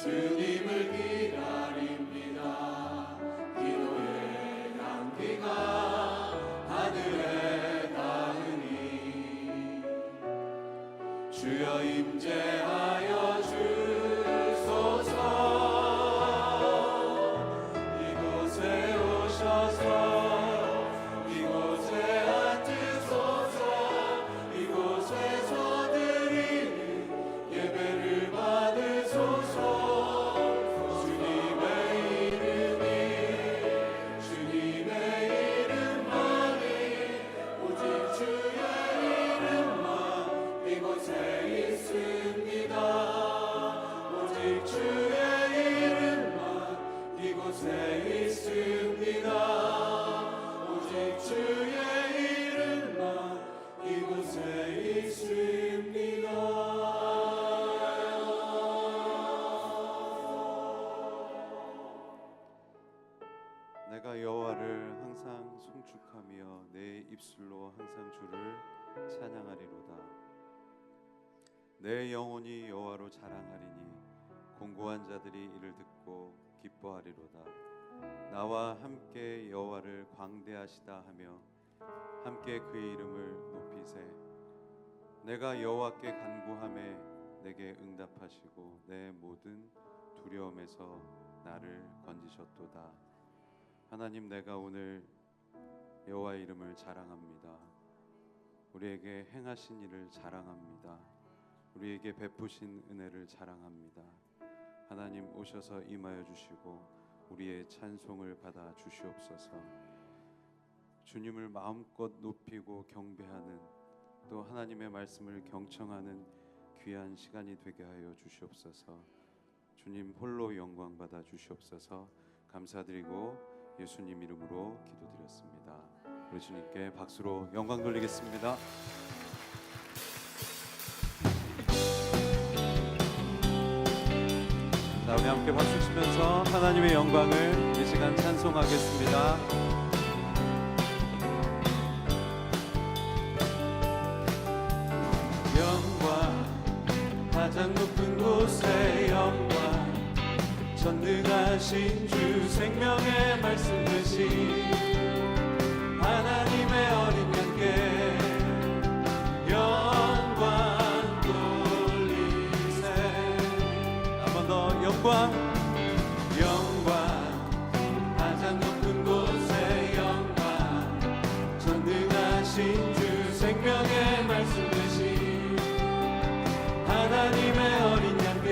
주님을 기다립니다. 기도의 향기가 하늘에 닿으니 주여 임재하여 주소서. 이곳에 오셔서 이곳에 앉으소서. 이곳에서 드리는 예배를 받으소서. 주님의 이름만이 오직 주의 이름만 이곳에 있습니다. 오직 주의 이름만 이곳에 있습니다. 오직 주의 이름만 이곳에 있습니다. 내가 여호와를 항상 송축하며 내 입술로 항상 주를 찬양하리로다. 내 영혼이 여호와로 자랑하리니 공고한 자들이 이를 듣고 기뻐하리로다. 나와 함께 여호와를 광대하시다 하며 함께 그의 이름을 높이세. 내가 여호와께 간구하매 내게 응답하시고 내 모든 두려움에서 나를 건지셨도다. 하나님, 내가 오늘 여호와의 이름을 자랑합니다. 우리에게 행하신 일을 자랑합니다. 우리에게 베푸신 은혜를 자랑합니다. 하나님, 오셔서 임하여 주시고 우리의 찬송을 받아 주시옵소서. 주님을 마음껏 높이고 경배하는, 또 하나님의 말씀을 경청하는 귀한 시간이 되게 하여 주시옵소서. 주님 홀로 영광 받아 주시옵소서. 감사드리고 예수님 이름으로 기도드렸습니다. 우리 주님께 박수로 영광 돌리겠습니다. 자, 우리 함께 박수 치면서 하나님의 영광을 이 시간 찬송하겠습니다. 영광, 가장 높은 곳에 영광, 전능하신 주 생명의 말씀 되신 하나님의 어린 양께 영광 돌리세. 한 번 더 영광, 영광, 가장 높은 곳에 영광, 전능하신 주 생명의 말씀 되신 하나님의 어린 양께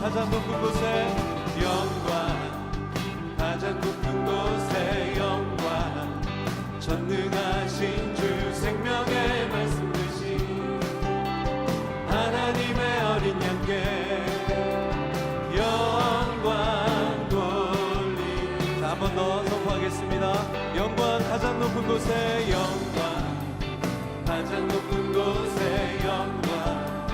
가장 높은 곳에 영광, 가장 높은 곳에 영광, 전능하신 주 생명의 말씀 되신 하나님의 어린 양께 영광 돌리. 자, 한 번 더 선포하겠습니다. 영광, 가장 높은 곳에 영광, 가장 높은 곳에 영광,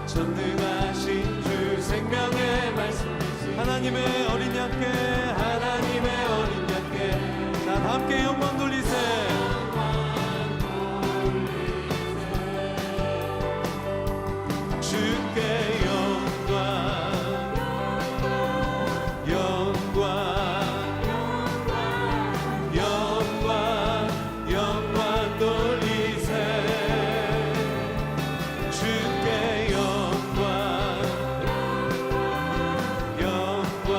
전능하신 주 생명의 말씀 되신 하나님의 어린 양께, 하나님의 어린 양께. 자, 다 함께 영광 돌리세. 주께 영광, 영광, 영광, 영광 돌리세. 주께 영광, 영광,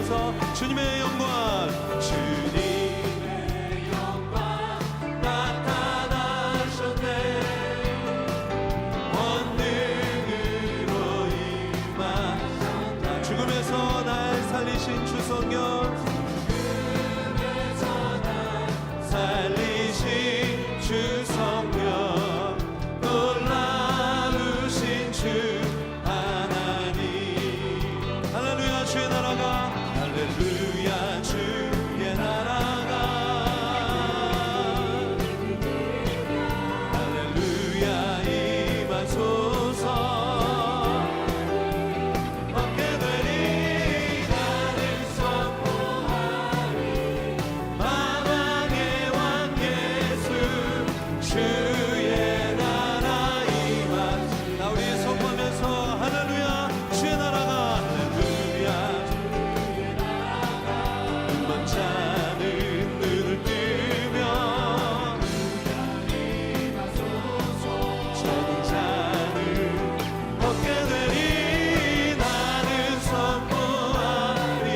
선포하면서 주님의 영광, 주님의 영광 나타나셨네. 권능으로 임하셨네. 죽음에서 날 살리신 주 성령, 죽음에서 날 살리신 주 성령, 놀라우신 주 하나님. 할렐루야 주의 나라가, 할렐루야 주의 나라가, 할렐루야 임하소서. 얻게 되리 나는 선포하리, 만왕의 왕 예수 주의 나라 임하시. 나 우리 선포하면서 할렐루야 주의 나라가, 할렐루야 눈먼 자는 눈을 뜨며, 적은 자는 얻게 되리 나는 선포하리,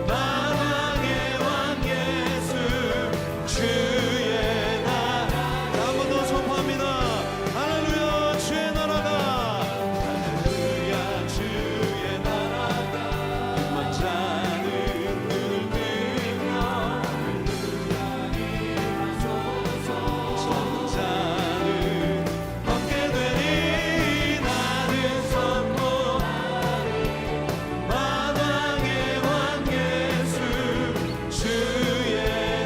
만왕의 왕 예수 주의 나라. 한 번 더 선포합니다. 할렐루야 주의 나라가, 할렐루야 주의 나라가, 눈먼 자는 눈을 뜨며, 적은 자는 얻게 되리 나는 선포하리, 만왕의 왕 예수 주의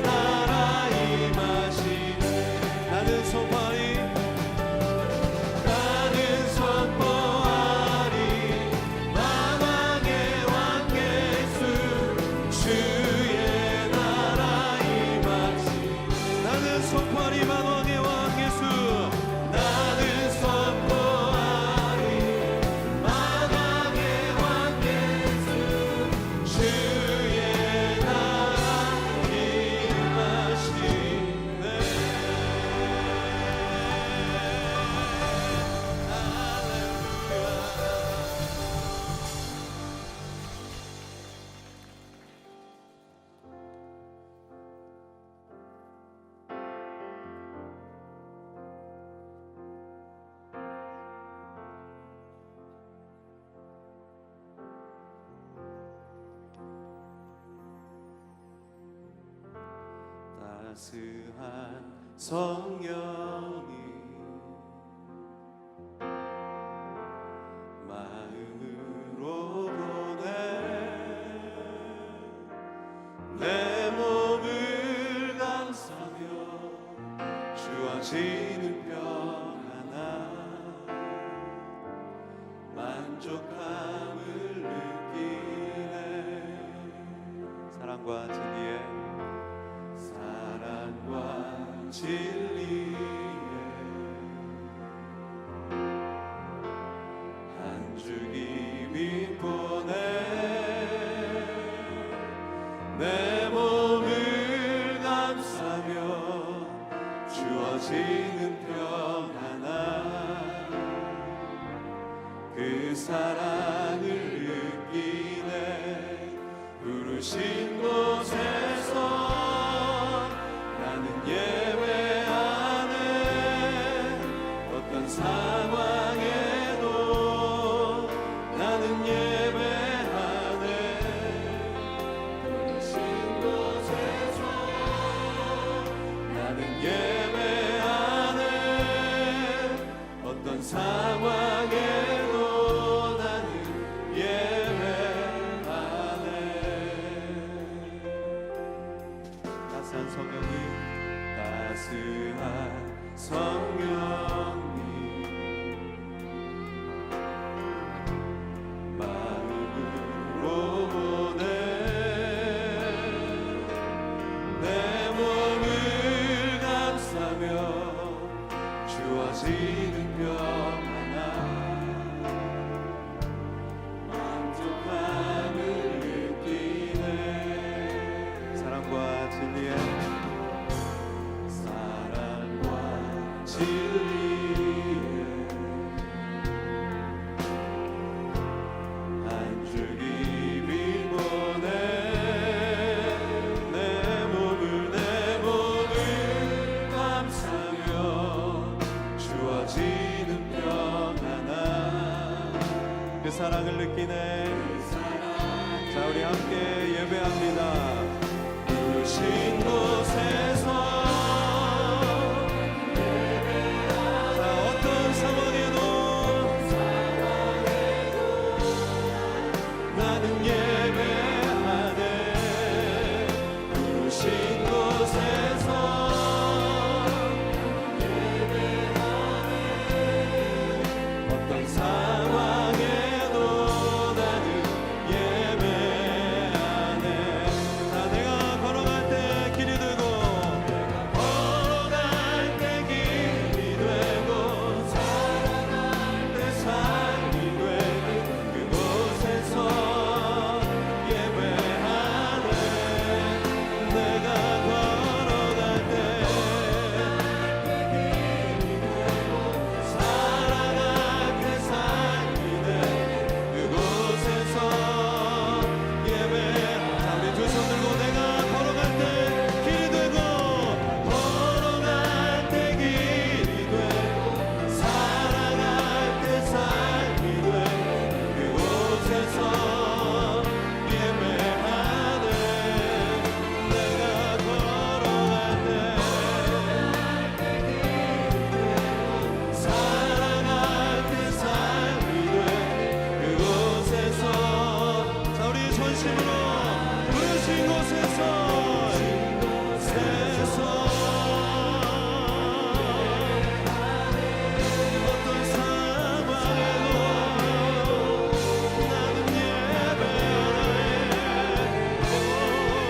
나라 임하시네. 나는 선포하리, 나는 선포하리, 만왕의 왕 예수 주의 나라 임하시네. 나는 선포하리, 만왕의 왕 예수, 나는 선포하리, 만왕의 왕 예수 주의 나라 임하시네. 따스한 성령이 마음으로 보내 내 몸을 감싸며 주어지는 평안한 만족함을 느끼네. 사랑과 진리에, 사랑과 진리에 한 줄기 빛 보내 내 몸을 감싸며 주어지는 평안한 그 사랑을 느끼네. 부르신 곳에서 나는 예배하네. 어떤 상황에도 나는 예배하네. 부르신 곳에서 나는 예배하네. 어떤 상황에도 나는 예배하네. 살피네. 자, 우리 함께 예배합니다. 부르신 곳에서 자, 어떤 상황에도 나는 예배하네. 부르신 곳에서 어떤 상황에도 나는 예배하네. 자, 내가 걸어갈 때 길이 되고 걸어갈 때 길이 되고 살아갈 때 삶이 되는 그곳에서 예배하네. 내가 걸어갈 때 살아갈 때 삶이 되는 그곳에서 예배. 자, 우리 두 손 들고 내가 걸어갈 때 길이 되고 걸어갈 때 길이 되고 살아갈 때 삶이 되는 그곳에서 예배하네. 내가 걸어갈 때 살아갈 때 삶이 되는 그곳에서. 자, 우리 전심으로 부르신 곳에서 어떤 상황에도 나는 예배하네.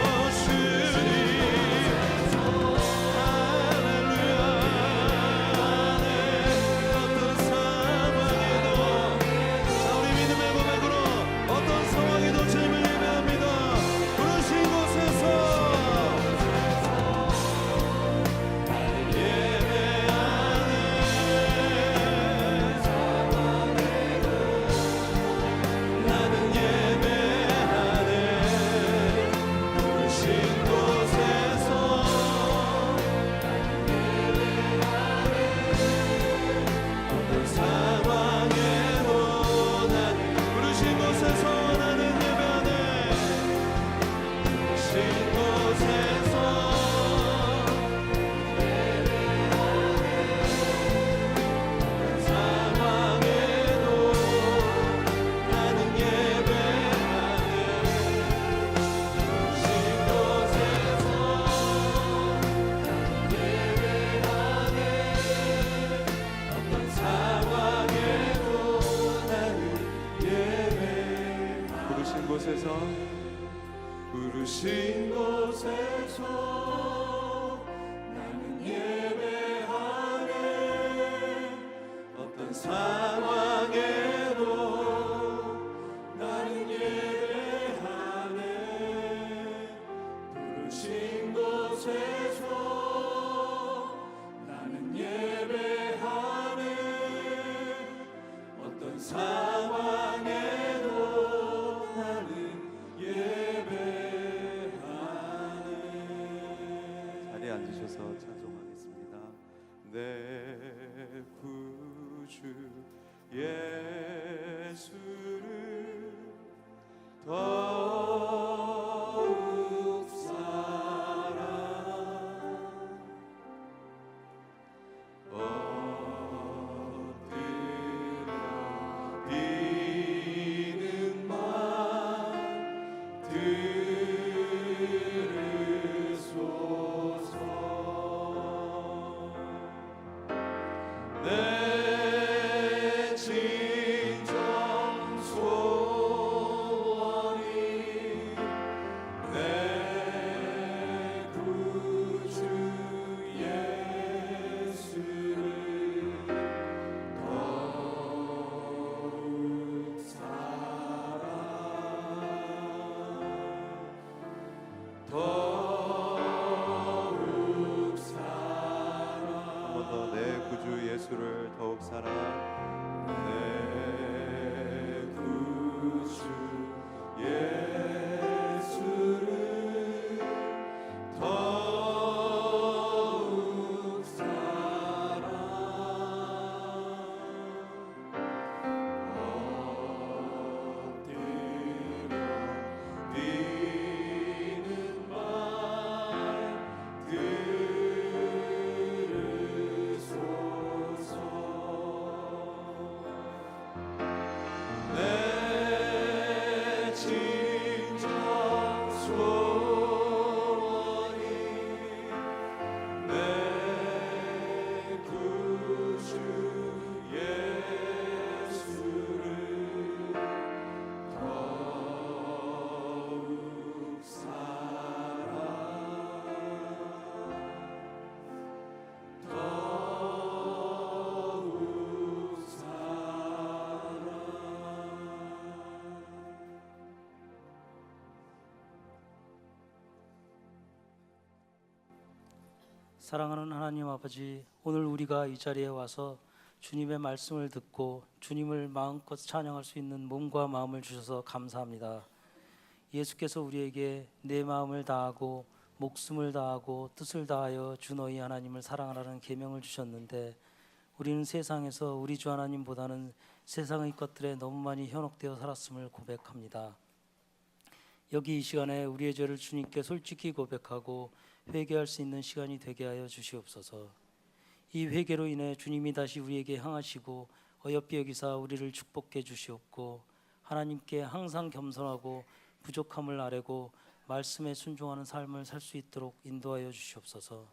오 주님 할렐루야. 어떤 상황에도 자, 우리 믿음의 고백으로 어떤 상황에도 주님을 예배합니다. 부르신 곳에서 나는 예배하네. 부르신 곳에서 어떤 상황에도 나는 부르신 곳에서 나는 예배하네. 부르신 곳에서 어떤 상황에도 나는 예배하네. 부르신 곳에서 어떤 상황에도 나는 예배. 부르신 곳에서 부르신 곳에서 나는 예배하네. 어떤 상황에도 나는 예배하네. 부르신 곳에서 나는 예배하네. 어떤 상황에도 나는 예배하네. 자리에 앉으셔서 찬송하겠습니다. 내 구주 사랑하는 하나님 아버지, 오늘 우리가 이 자리에 와서 주님의 말씀을 듣고 주님을 마음껏 찬양할 수 있는 몸과 마음을 주셔서 감사합니다. 예수께서 우리에게 내 마음을 다하고 목숨을 다하고 뜻을 다하여 주 너희 하나님을 사랑하라는 계명을 주셨는데, 우리는 세상에서 우리 주 하나님보다는 세상의 것들에 너무 많이 현혹되어 살았음을 고백합니다. 여기 이 시간에 우리의 죄를 주님께 솔직히 고백하고 회개할 수 있는 시간이 되게 하여 주시옵소서. 이 회개로 인해 주님이 다시 우리에게 향하시고 어여삐 여기사 우리를 축복해 주시옵고, 하나님께 항상 겸손하고 부족함을 아뢰고 말씀에 순종하는 삶을 살 수 있도록 인도하여 주시옵소서.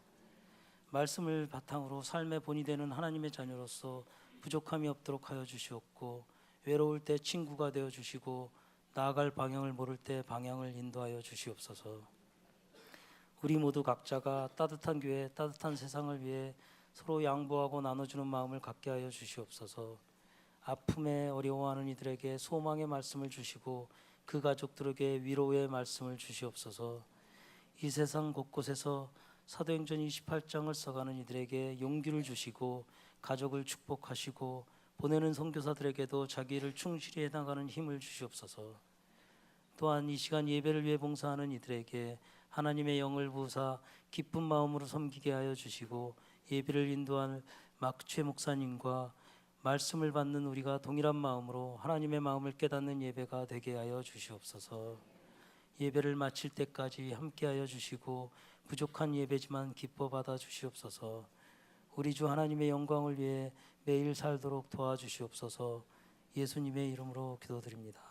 말씀을 바탕으로 삶의 본이 되는 하나님의 자녀로서 부족함이 없도록 하여 주시옵고, 외로울 때 친구가 되어 주시고 나아갈 방향을 모를 때 방향을 인도하여 주시옵소서. 우리 모두 각자가 따뜻한 교회, 따뜻한 세상을 위해 서로 양보하고 나눠주는 마음을 갖게 하여 주시옵소서. 아픔에 어려워하는 이들에게 소망의 말씀을 주시고 그 가족들에게 위로의 말씀을 주시옵소서. 이 세상 곳곳에서 사도행전 28장을 써가는 이들에게 용기를 주시고 가족을 축복하시고 보내는 선교사들에게도 자기를 충실히 해나가는 힘을 주시옵소서. 또한 이 시간 예배를 위해 봉사하는 이들에게 하나님의 영을 부으사 기쁜 마음으로 섬기게 하여 주시고, 예배를 인도할 막최 목사님과 말씀을 받는 우리가 동일한 마음으로 하나님의 마음을 깨닫는 예배가 되게 하여 주시옵소서. 예배를 마칠 때까지 함께 하여 주시고 부족한 예배지만 기뻐 받아 주시옵소서. 우리 주 하나님의 영광을 위해 매일 살도록 도와주시옵소서. 예수님의 이름으로 기도드립니다.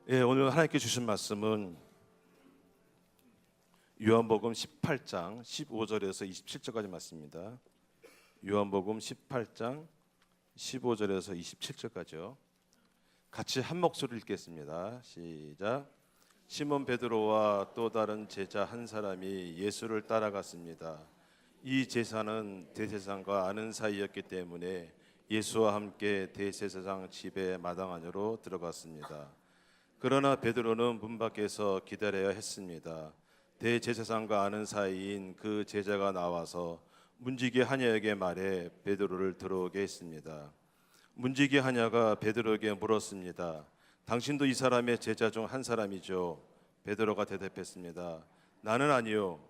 예, 오늘 하나님께 주신 말씀은 요한복음 18장 15절에서 27절까지 말씀입니다. 요한복음 18장 15절에서 27절까지요. 같이 한 목소리로 읽겠습니다. 시작. 시몬 베드로와 또 다른 제자 한 사람이 예수를 따라갔습니다. 이 제사는 대제사장과 아는 사이였기 때문에 예수와 함께 대제사장 집의 마당 안으로 들어갔습니다. 그러나 베드로는 문 밖에서 기다려야 했습니다. 대제사장과 아는 사이인 그 제자가 나와서 문지기 하냐에게 말해 베드로를 들어오게 했습니다. 문지기 하냐가 베드로에게 물었습니다. 당신도 이 사람의 제자 중 한 사람이죠? 베드로가 대답했습니다. 나는 아니요.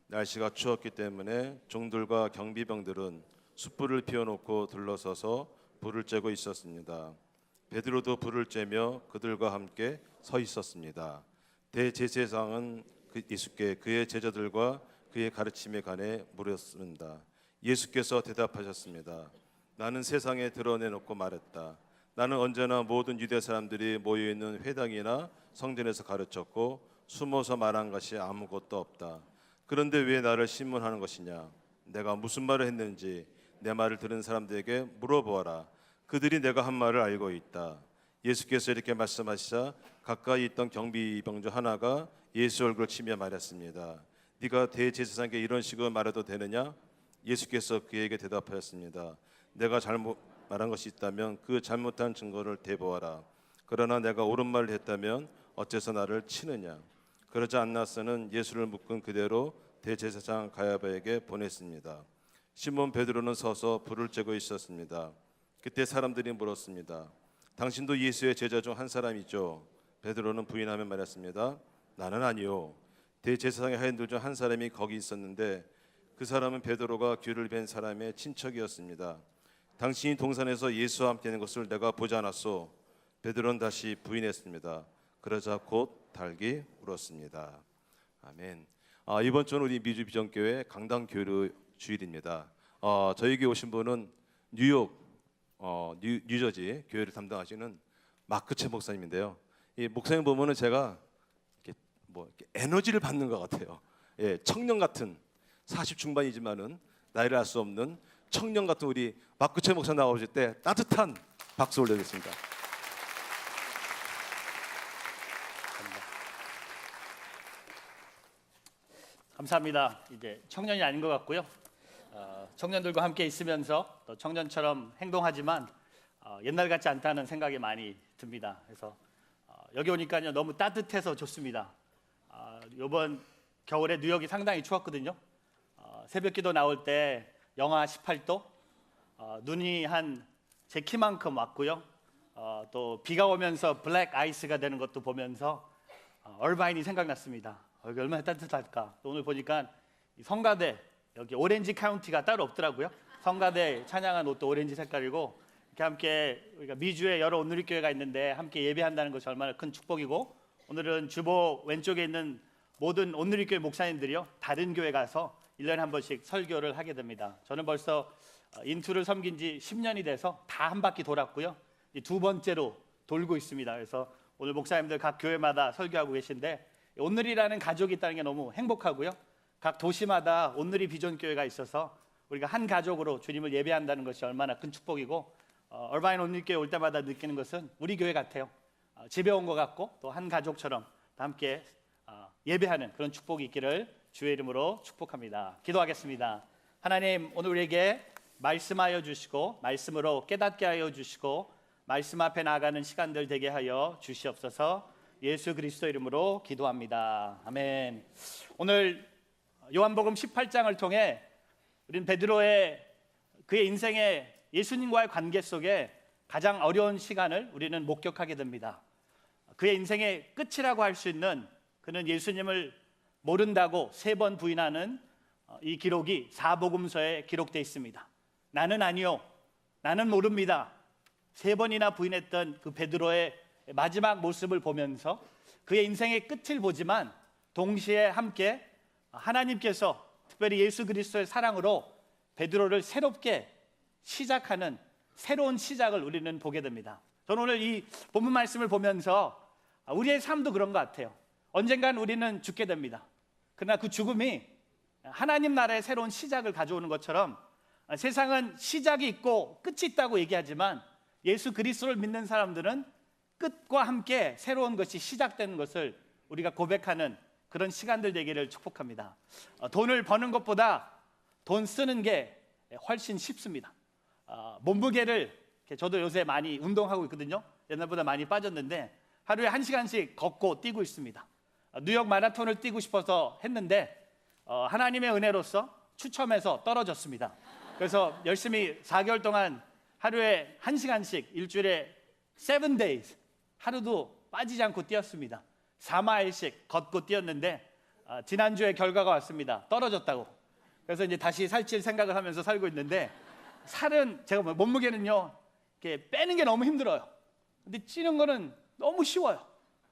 날씨가 추웠기 때문에 종들과 경비병들은 숯불을 피워놓고 둘러서서 불을 쬐고 있었습니다. 베드로도 불을 쬐며 그들과 함께 서 있었습니다. 대제사장은 예수께 그의 제자들과 그의 가르침에 관해 물었습니다. 예수께서 대답하셨습니다. 나는 세상에 드러내놓고 말했다. 나는 언제나 모든 유대 사람들이 모여있는 회당이나 성전에서 가르쳤고 숨어서 말한 것이 아무것도 없다. 그런데 왜 나를 신문하는 것이냐? 내가 무슨 말을 했는지 내 말을 들은 사람들에게 물어보아라. 그들이 내가 한 말을 알고 있다. 예수께서 이렇게 말씀하시자 가까이 있던 경비병 중 하나가 예수 얼굴을 치며 말했습니다. 네가 대제사장에게 이런 식으로 말해도 되느냐? 예수께서 그에게 대답하였습니다. 내가 잘못 말한 것이 있다면 그 잘못한 증거를 대보아라. 그러나 내가 옳은 말을 했다면 어째서 나를 치느냐? 그러자 안나스는 예수를 묶은 그대로 대제사장 가야바에게 보냈습니다. 시몬 베드로는 서서 불을 쬐고 있었습니다. 그때 사람들이 물었습니다. 당신도 예수의 제자 중 한 사람이죠? 베드로는 부인하며 말했습니다. 나는 아니요. 대제사장의 하인들 중 한 사람이 거기 있었는데 그 사람은 베드로가 귀를 벤 사람의 친척이었습니다. 당신이 동산에서 예수와 함께 있는 것을 내가 보지 않았소. 베드로는 다시 부인했습니다. 그러자 곧 달기 울었습니다. 아멘. 이번 주는 우리 미주 비전교회 강당 교류 주일입니다. 저에게 오신 분은 뉴욕, 뉴저지 교회를 담당하시는 마크채 목사님인데요. 이 목사님 보면은 제가 이렇게 이렇게 에너지를 받는 것 같아요. 예, 청년 같은 40 중반이지만은 나이를 알 수 없는 청년 같은 우리 마크채 목사 나오실 때 따뜻한 박수 올려드리겠습니다. 감사합니다. 이제 청년이 아닌 것 같고요. 청년들과 함께 있으면서 또 청년처럼 행동하지만 옛날 같지 않다는 생각이 많이 듭니다. 그래서 여기 오니까요 너무 따뜻해서 좋습니다. 이번 겨울에 뉴욕이 상당히 추웠거든요. 새벽기도 나올 때 영하 18도, 눈이 한 제 키만큼 왔고요. 또 비가 오면서 블랙 아이스가 되는 것도 보면서 얼바인이 생각났습니다. 여기 얼마나 따뜻할까. 또 오늘 보니까 성가대 여기 오렌지 카운티가 따로 없더라고요. 성가대 찬양한 옷도 오렌지 색깔이고 이렇게 함께 우리가 미주에 여러 온누리교회가 있는데 함께 예배한다는 것이 얼마나 큰 축복이고 오늘은 주보 왼쪽에 있는 모든 온누리교회 목사님들이요 다른 교회 가서 1년에 한 번씩 설교를 하게 됩니다. 저는 벌써 인투를 섬긴 지 10년이 돼서 다 한 바퀴 돌았고요. 두 번째로 돌고 있습니다. 그래서 오늘 목사님들 각 교회마다 설교하고 계신데 온누리라는 가족이 있다는 게 너무 행복하고요. 각 도시마다 온누리 비전교회가 있어서 우리가 한 가족으로 주님을 예배한다는 것이 얼마나 큰 축복이고 얼바인 온누리교회 올 때마다 느끼는 것은 우리 교회 같아요. 집에 온 것 같고 또 한 가족처럼 다 함께 예배하는 그런 축복이 있기를 주의 이름으로 축복합니다. 기도하겠습니다. 하나님 오늘 우리에게 말씀하여 주시고 말씀으로 깨닫게 하여 주시고 말씀 앞에 나아가는 시간들 되게 하여 주시옵소서. 예수 그리스도 이름으로 기도합니다. 아멘. 오늘 요한복음 18장을 통해 우리는 베드로의 그의 인생의 예수님과의 관계 속에 가장 어려운 시간을 우리는 목격하게 됩니다. 그의 인생의 끝이라고 할 수 있는 그는 예수님을 모른다고 3번 부인하는 이 기록이 사복음서에 기록되어 있습니다. 나는 아니요, 나는 모릅니다. 3번이나 부인했던 그 베드로의 마지막 모습을 보면서 그의 인생의 끝을 보지만 동시에 함께 하나님께서 특별히 예수 그리스도의 사랑으로 베드로를 새롭게 시작하는 새로운 시작을 우리는 보게 됩니다. 저는 오늘 이 본문 말씀을 보면서 우리의 삶도 그런 것 같아요. 언젠간 우리는 죽게 됩니다. 그러나 그 죽음이 하나님 나라의 새로운 시작을 가져오는 것처럼 세상은 시작이 있고 끝이 있다고 얘기하지만 예수 그리스도를 믿는 사람들은 끝과 함께 새로운 것이 시작되는 것을 우리가 고백하는 그런 시간들 되기를 축복합니다. 돈을 버는 것보다 돈 쓰는 게 훨씬 쉽습니다. 몸무게를 저도 요새 많이 운동하고 있거든요. 옛날보다 많이 빠졌는데 하루에 1시간씩 걷고 뛰고 있습니다. 뉴욕 마라톤을 뛰고 싶어서 했는데 하나님의 은혜로서 추첨해서 떨어졌습니다. 그래서 열심히 4개월 동안 하루에 1시간씩 일주일에 7 days 하루도 빠지지 않고 뛰었습니다. 4마일씩 걷고 뛰었는데 지난주에 결과가 왔습니다. 떨어졌다고. 그래서 이제 다시 살찔 생각을 하면서 살고 있는데 살은 제가 몸무게는요 이렇게 빼는 게 너무 힘들어요. 근데 찌는 거는 너무 쉬워요.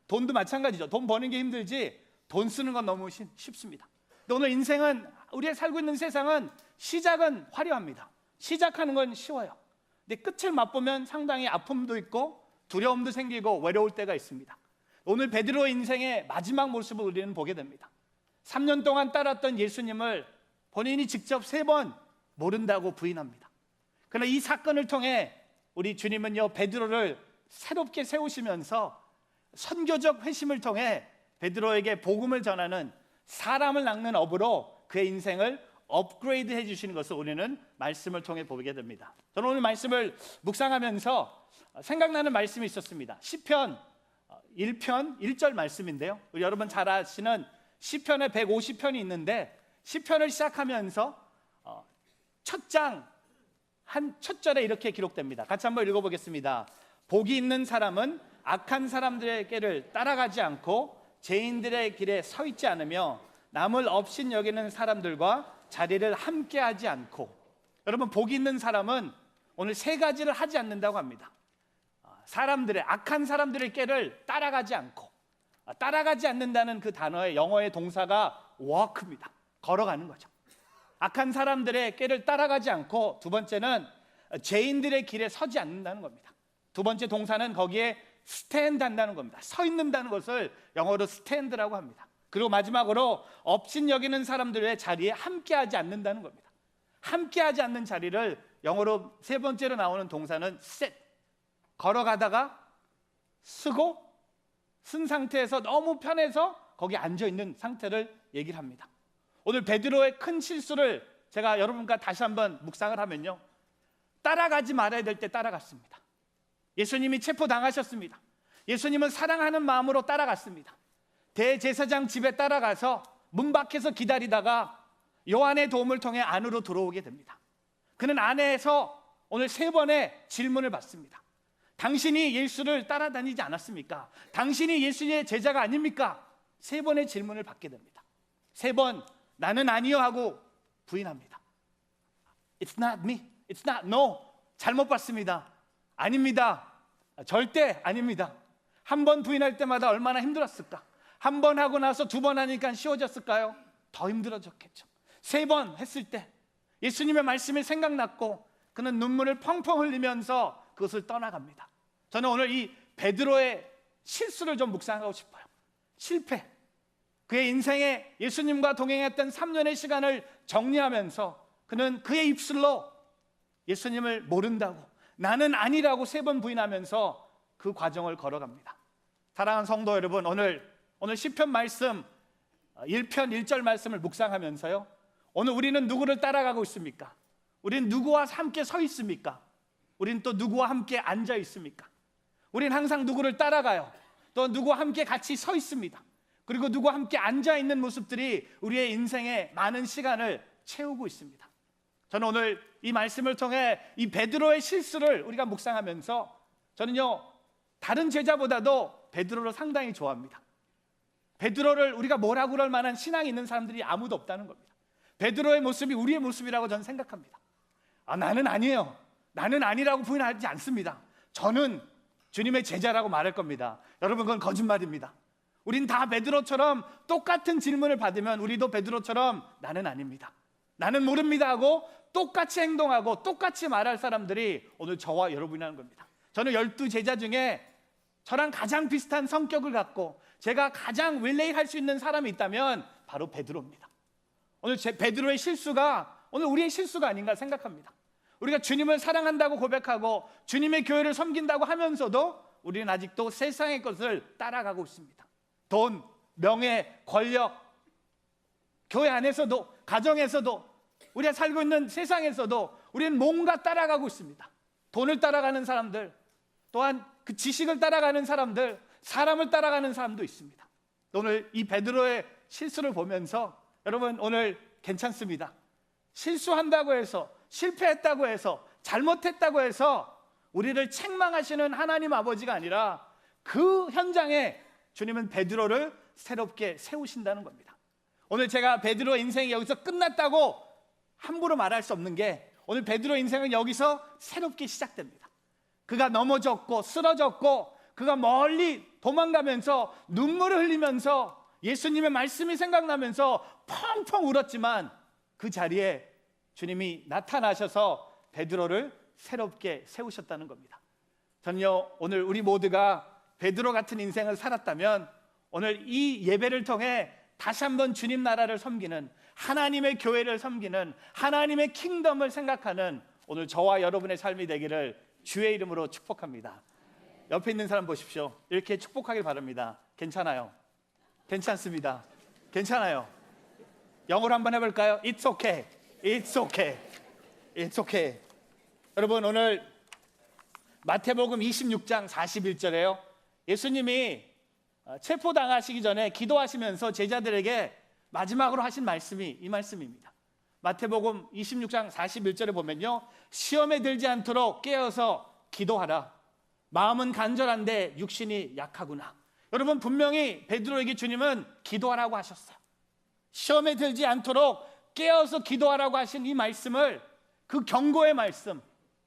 돈도 마찬가지죠. 돈 버는 게 힘들지 돈 쓰는 건 너무 쉽습니다. 근데 오늘 인생은 우리가 살고 있는 세상은 시작은 화려합니다. 시작하는 건 쉬워요. 근데 끝을 맛보면 상당히 아픔도 있고 두려움도 생기고 외로울 때가 있습니다. 오늘 베드로의 인생의 마지막 모습을 우리는 보게 됩니다. 3년 동안 따랐던 예수님을 본인이 직접 3번 모른다고 부인합니다. 그러나 이 사건을 통해 우리 주님은요 베드로를 새롭게 세우시면서 선교적 회심을 통해 베드로에게 복음을 전하는 사람을 낚는 업으로 그의 인생을 업그레이드 해주시는 것을 우리는 말씀을 통해 보게 됩니다. 저는 오늘 말씀을 묵상하면서 생각나는 말씀이 있었습니다. 시편 1편 1절 말씀인데요, 우리 여러분 잘 아시는 시편에 150편이 있는데 시편을 시작하면서 첫 절에 이렇게 기록됩니다. 같이 한번 읽어보겠습니다. 복이 있는 사람은 악한 사람들의 길을 따라가지 않고 죄인들의 길에 서 있지 않으며 남을 업신 여기는 사람들과 자리를 함께하지 않고. 여러분, 복이 있는 사람은 오늘 3가지를 하지 않는다고 합니다. 사람들의 악한 사람들의 길을 따라가지 않고. 따라가지 않는다는 그 단어의 영어의 동사가 walk입니다. 걸어가는 거죠. 악한 사람들의 길을 따라가지 않고, 두 번째는 죄인들의 길에 서지 않는다는 겁니다. 두 번째 동사는 거기에 stand 한다는 겁니다. 서 있는다는 것을 영어로 stand라고 합니다. 그리고 마지막으로 업신 여기는 사람들의 자리에 함께하지 않는다는 겁니다. 함께하지 않는 자리를 영어로 3번째로 나오는 동사는 sit. 걸어가다가 쓰고 쓴 상태에서 너무 편해서 거기 앉아있는 상태를 얘기를 합니다. 오늘 베드로의 큰 실수를 제가 여러분과 다시 한번 묵상을 하면요, 따라가지 말아야 될 때 따라갔습니다. 예수님이 체포당하셨습니다. 예수님은 사랑하는 마음으로 따라갔습니다. 대제사장 집에 따라가서 문 밖에서 기다리다가 요한의 도움을 통해 안으로 들어오게 됩니다. 그는 안에서 오늘 3번의 질문을 받습니다. 당신이 예수를 따라다니지 않았습니까? 당신이 예수의 제자가 아닙니까? 3번의 질문을 받게 됩니다. 3번 나는 아니요 하고 부인합니다. It's not me. It's not no. 잘못 봤습니다. 아닙니다. 절대 아닙니다. 한 번 부인할 때마다 얼마나 힘들었을까? 한 번 하고 나서 2번 하니까 쉬워졌을까요? 더 힘들어졌겠죠. 3번 했을 때 예수님의 말씀이 생각났고 그는 눈물을 펑펑 흘리면서 그것을 떠나갑니다. 저는 오늘 이 베드로의 실수를 좀 묵상하고 싶어요. 실패. 그의 인생에 예수님과 동행했던 3년의 시간을 정리하면서 그는 그의 입술로 예수님을 모른다고, 나는 아니라고 3번 부인하면서 그 과정을 걸어갑니다. 사랑하는 성도 여러분, 오늘 시편 말씀 1편 1절 말씀을 묵상하면서요, 오늘 우리는 누구를 따라가고 있습니까? 우리는 누구와 함께 서 있습니까? 우리는 또 누구와 함께 앉아 있습니까? 우리는 항상 누구를 따라가요. 또 누구와 함께 같이 서 있습니다. 그리고 누구와 함께 앉아 있는 모습들이 우리의 인생에 많은 시간을 채우고 있습니다. 저는 오늘 이 말씀을 통해 이 베드로의 실수를 우리가 묵상하면서 저는요, 다른 제자보다도 베드로를 상당히 좋아합니다. 베드로를 우리가 뭐라고 그럴 만한 신앙이 있는 사람들이 아무도 없다는 겁니다. 베드로의 모습이 우리의 모습이라고 저는 생각합니다. 나는 아니에요. 나는 아니라고 부인하지 않습니다. 저는 주님의 제자라고 말할 겁니다. 여러분, 그건 거짓말입니다. 우린 다 베드로처럼 똑같은 질문을 받으면 우리도 베드로처럼 나는 아닙니다, 나는 모릅니다 하고 똑같이 행동하고 똑같이 말할 사람들이 오늘 저와 여러분이라는 겁니다. 저는 12 제자 중에 저랑 가장 비슷한 성격을 갖고 제가 가장 릴레이할 수 있는 사람이 있다면 바로 베드로입니다. 오늘 베드로의 실수가 오늘 우리의 실수가 아닌가 생각합니다. 우리가 주님을 사랑한다고 고백하고 주님의 교회를 섬긴다고 하면서도 우리는 아직도 세상의 것을 따라가고 있습니다. 돈, 명예, 권력, 교회 안에서도 가정에서도 우리가 살고 있는 세상에서도 우리는 뭔가 따라가고 있습니다. 돈을 따라가는 사람들, 또한 그 지식을 따라가는 사람들, 사람을 따라가는 사람도 있습니다. 오늘 이 베드로의 실수를 보면서 여러분 오늘 괜찮습니다. 실수한다고 해서, 실패했다고 해서, 잘못했다고 해서 우리를 책망하시는 하나님 아버지가 아니라 그 현장에 주님은 베드로를 새롭게 세우신다는 겁니다. 오늘 제가 베드로 인생이 여기서 끝났다고 함부로 말할 수 없는 게 오늘 베드로 인생은 여기서 새롭게 시작됩니다. 그가 넘어졌고 쓰러졌고 그가 멀리 도망가면서 눈물을 흘리면서 예수님의 말씀이 생각나면서 펑펑 울었지만 그 자리에 주님이 나타나셔서 베드로를 새롭게 세우셨다는 겁니다. 저는요 오늘 우리 모두가 베드로 같은 인생을 살았다면 오늘 이 예배를 통해 다시 한번 주님 나라를 섬기는 하나님의 교회를 섬기는 하나님의 킹덤을 생각하는 오늘 저와 여러분의 삶이 되기를 주의 이름으로 축복합니다. 옆에 있는 사람 보십시오. 이렇게 축복하길 바랍니다. 괜찮아요. 괜찮습니다. 괜찮아요. 영어로 한번 해볼까요? It's okay. It's okay. It's okay. 여러분 오늘 마태복음 26장 41절에요. 예수님이 체포당하시기 전에 기도하시면서 제자들에게 마지막으로 하신 말씀이 이 말씀입니다. 마태복음 26장 41절에 보면요, 시험에 들지 않도록 깨어서 기도하라. 마음은 간절한데 육신이 약하구나. 여러분 분명히 베드로에게 주님은 기도하라고 하셨어요. 시험에 들지 않도록 깨어서 기도하라고 하신 이 말씀을, 그 경고의 말씀,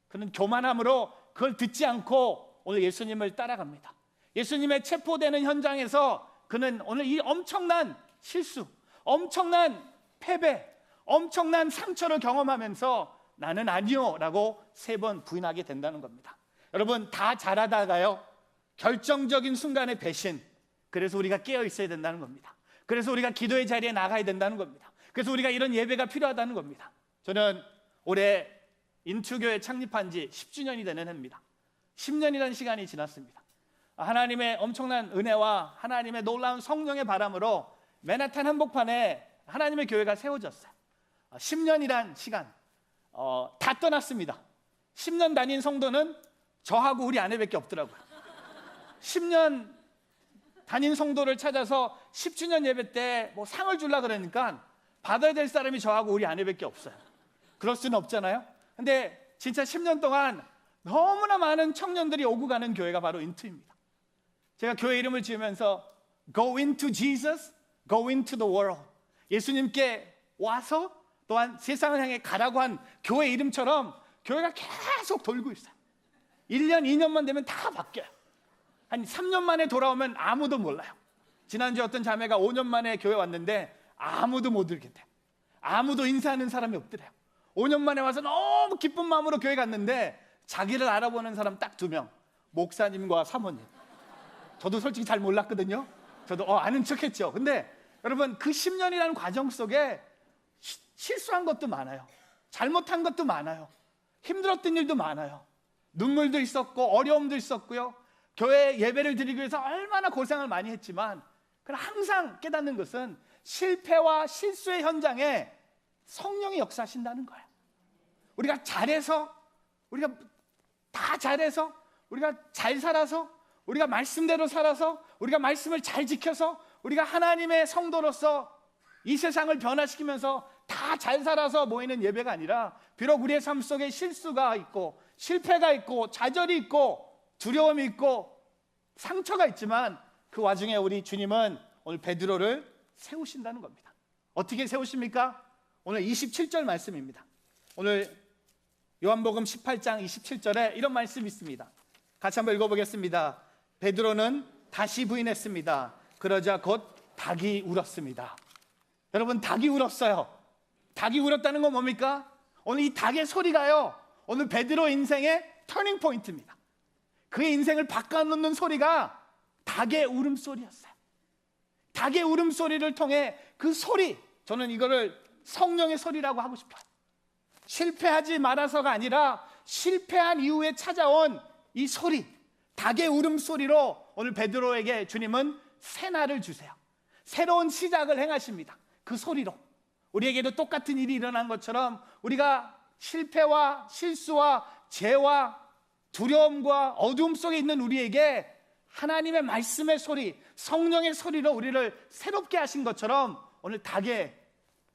그는 교만함으로 그걸 듣지 않고 오늘 예수님을 따라갑니다. 예수님의 체포되는 현장에서 그는 오늘 이 엄청난 실수, 엄청난 패배, 엄청난 상처를 경험하면서 나는 아니요 라고 3번 부인하게 된다는 겁니다. 여러분 다 잘하다가요 결정적인 순간에 배신, 그래서 우리가 깨어 있어야 된다는 겁니다. 그래서 우리가 기도의 자리에 나가야 된다는 겁니다. 그래서 우리가 이런 예배가 필요하다는 겁니다. 저는 올해 인투교회 창립한 지 10주년이 되는 해입니다. 10년이라는 시간이 지났습니다. 하나님의 엄청난 은혜와 하나님의 놀라운 성령의 바람으로 맨하탄 한복판에 하나님의 교회가 세워졌어요. 10년이란 시간 다 떠났습니다. 10년 다닌 성도는 저하고 우리 아내밖에 없더라고요. 10년 다닌 성도를 찾아서 10주년 예배 때 뭐 상을 주려고 그러니까 받아야 될 사람이 저하고 우리 아내밖에 없어요. 그럴 수는 없잖아요. 근데 진짜 10년 동안 너무나 많은 청년들이 오고 가는 교회가 바로 인투입니다. 제가 교회 이름을 지으면서 Go into Jesus, Go into the world. 예수님께 와서 또한 세상을 향해 가라고 한 교회 이름처럼 교회가 계속 돌고 있어요. 1년, 2년만 되면 다 바뀌어요. 한 3년 만에 돌아오면 아무도 몰라요. 지난주에 어떤 자매가 5년 만에 교회 왔는데 아무도 못 들겠대요. 아무도 인사하는 사람이 없더래요. 5년 만에 와서 너무 기쁜 마음으로 교회 갔는데 자기를 알아보는 사람 딱 2명, 목사님과 사모님. 저도 솔직히 잘 몰랐거든요. 저도 아는 척했죠. 근데 여러분 그 10년이라는 과정 속에 실수한 것도 많아요. 잘못한 것도 많아요. 힘들었던 일도 많아요. 눈물도 있었고 어려움도 있었고요. 교회 예배를 드리기 위해서 얼마나 고생을 많이 했지만 그러나 항상 깨닫는 것은 실패와 실수의 현장에 성령이 역사하신다는 거예요. 우리가 잘해서, 우리가 다 잘해서, 우리가 잘 살아서, 우리가 말씀대로 살아서, 우리가 말씀을 잘 지켜서, 우리가 하나님의 성도로서 이 세상을 변화시키면서 다 잘 살아서 모이는 예배가 아니라 비록 우리의 삶 속에 실수가 있고 실패가 있고 좌절이 있고 두려움이 있고 상처가 있지만 그 와중에 우리 주님은 오늘 베드로를 세우신다는 겁니다. 어떻게 세우십니까? 오늘 27절 말씀입니다. 오늘 요한복음 18장 27절에 이런 말씀이 있습니다. 같이 한번 읽어보겠습니다. 베드로는 다시 부인했습니다. 그러자 곧 닭이 울었습니다. 여러분 닭이 울었어요. 닭이 울었다는 건 뭡니까? 오늘 이 닭의 소리가요 오늘 베드로 인생의 터닝 포인트입니다. 그의 인생을 바꿔놓는 소리가 닭의 울음소리였어요. 닭의 울음소리를 통해 그 소리, 저는 이거를 성령의 소리라고 하고 싶어요. 실패하지 말아서가 아니라 실패한 이후에 찾아온 이 소리, 닭의 울음소리로 오늘 베드로에게 주님은 새날을 주세요. 새로운 시작을 행하십니다. 그 소리로 우리에게도 똑같은 일이 일어난 것처럼 우리가 실패와 실수와 죄와 두려움과 어두움 속에 있는 우리에게 하나님의 말씀의 소리, 성령의 소리로 우리를 새롭게 하신 것처럼 오늘 닭의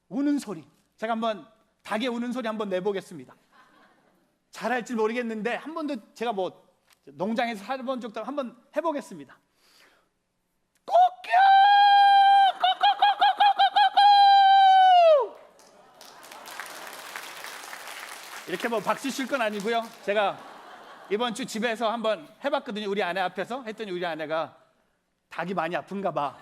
우는 소리, 제가 한번 닭의 우는 소리 한번 내보겠습니다. 잘할지 모르겠는데 한 번도 제가 뭐 농장에서 살아본 적도 한번 해보겠습니다. 꼬끼! 이렇게 뭐 박수 칠 건 아니고요. 제가 이번 주 집에서 한번 해봤거든요. 우리 아내 앞에서 했더니 우리 아내가 닭이 많이 아픈가 봐.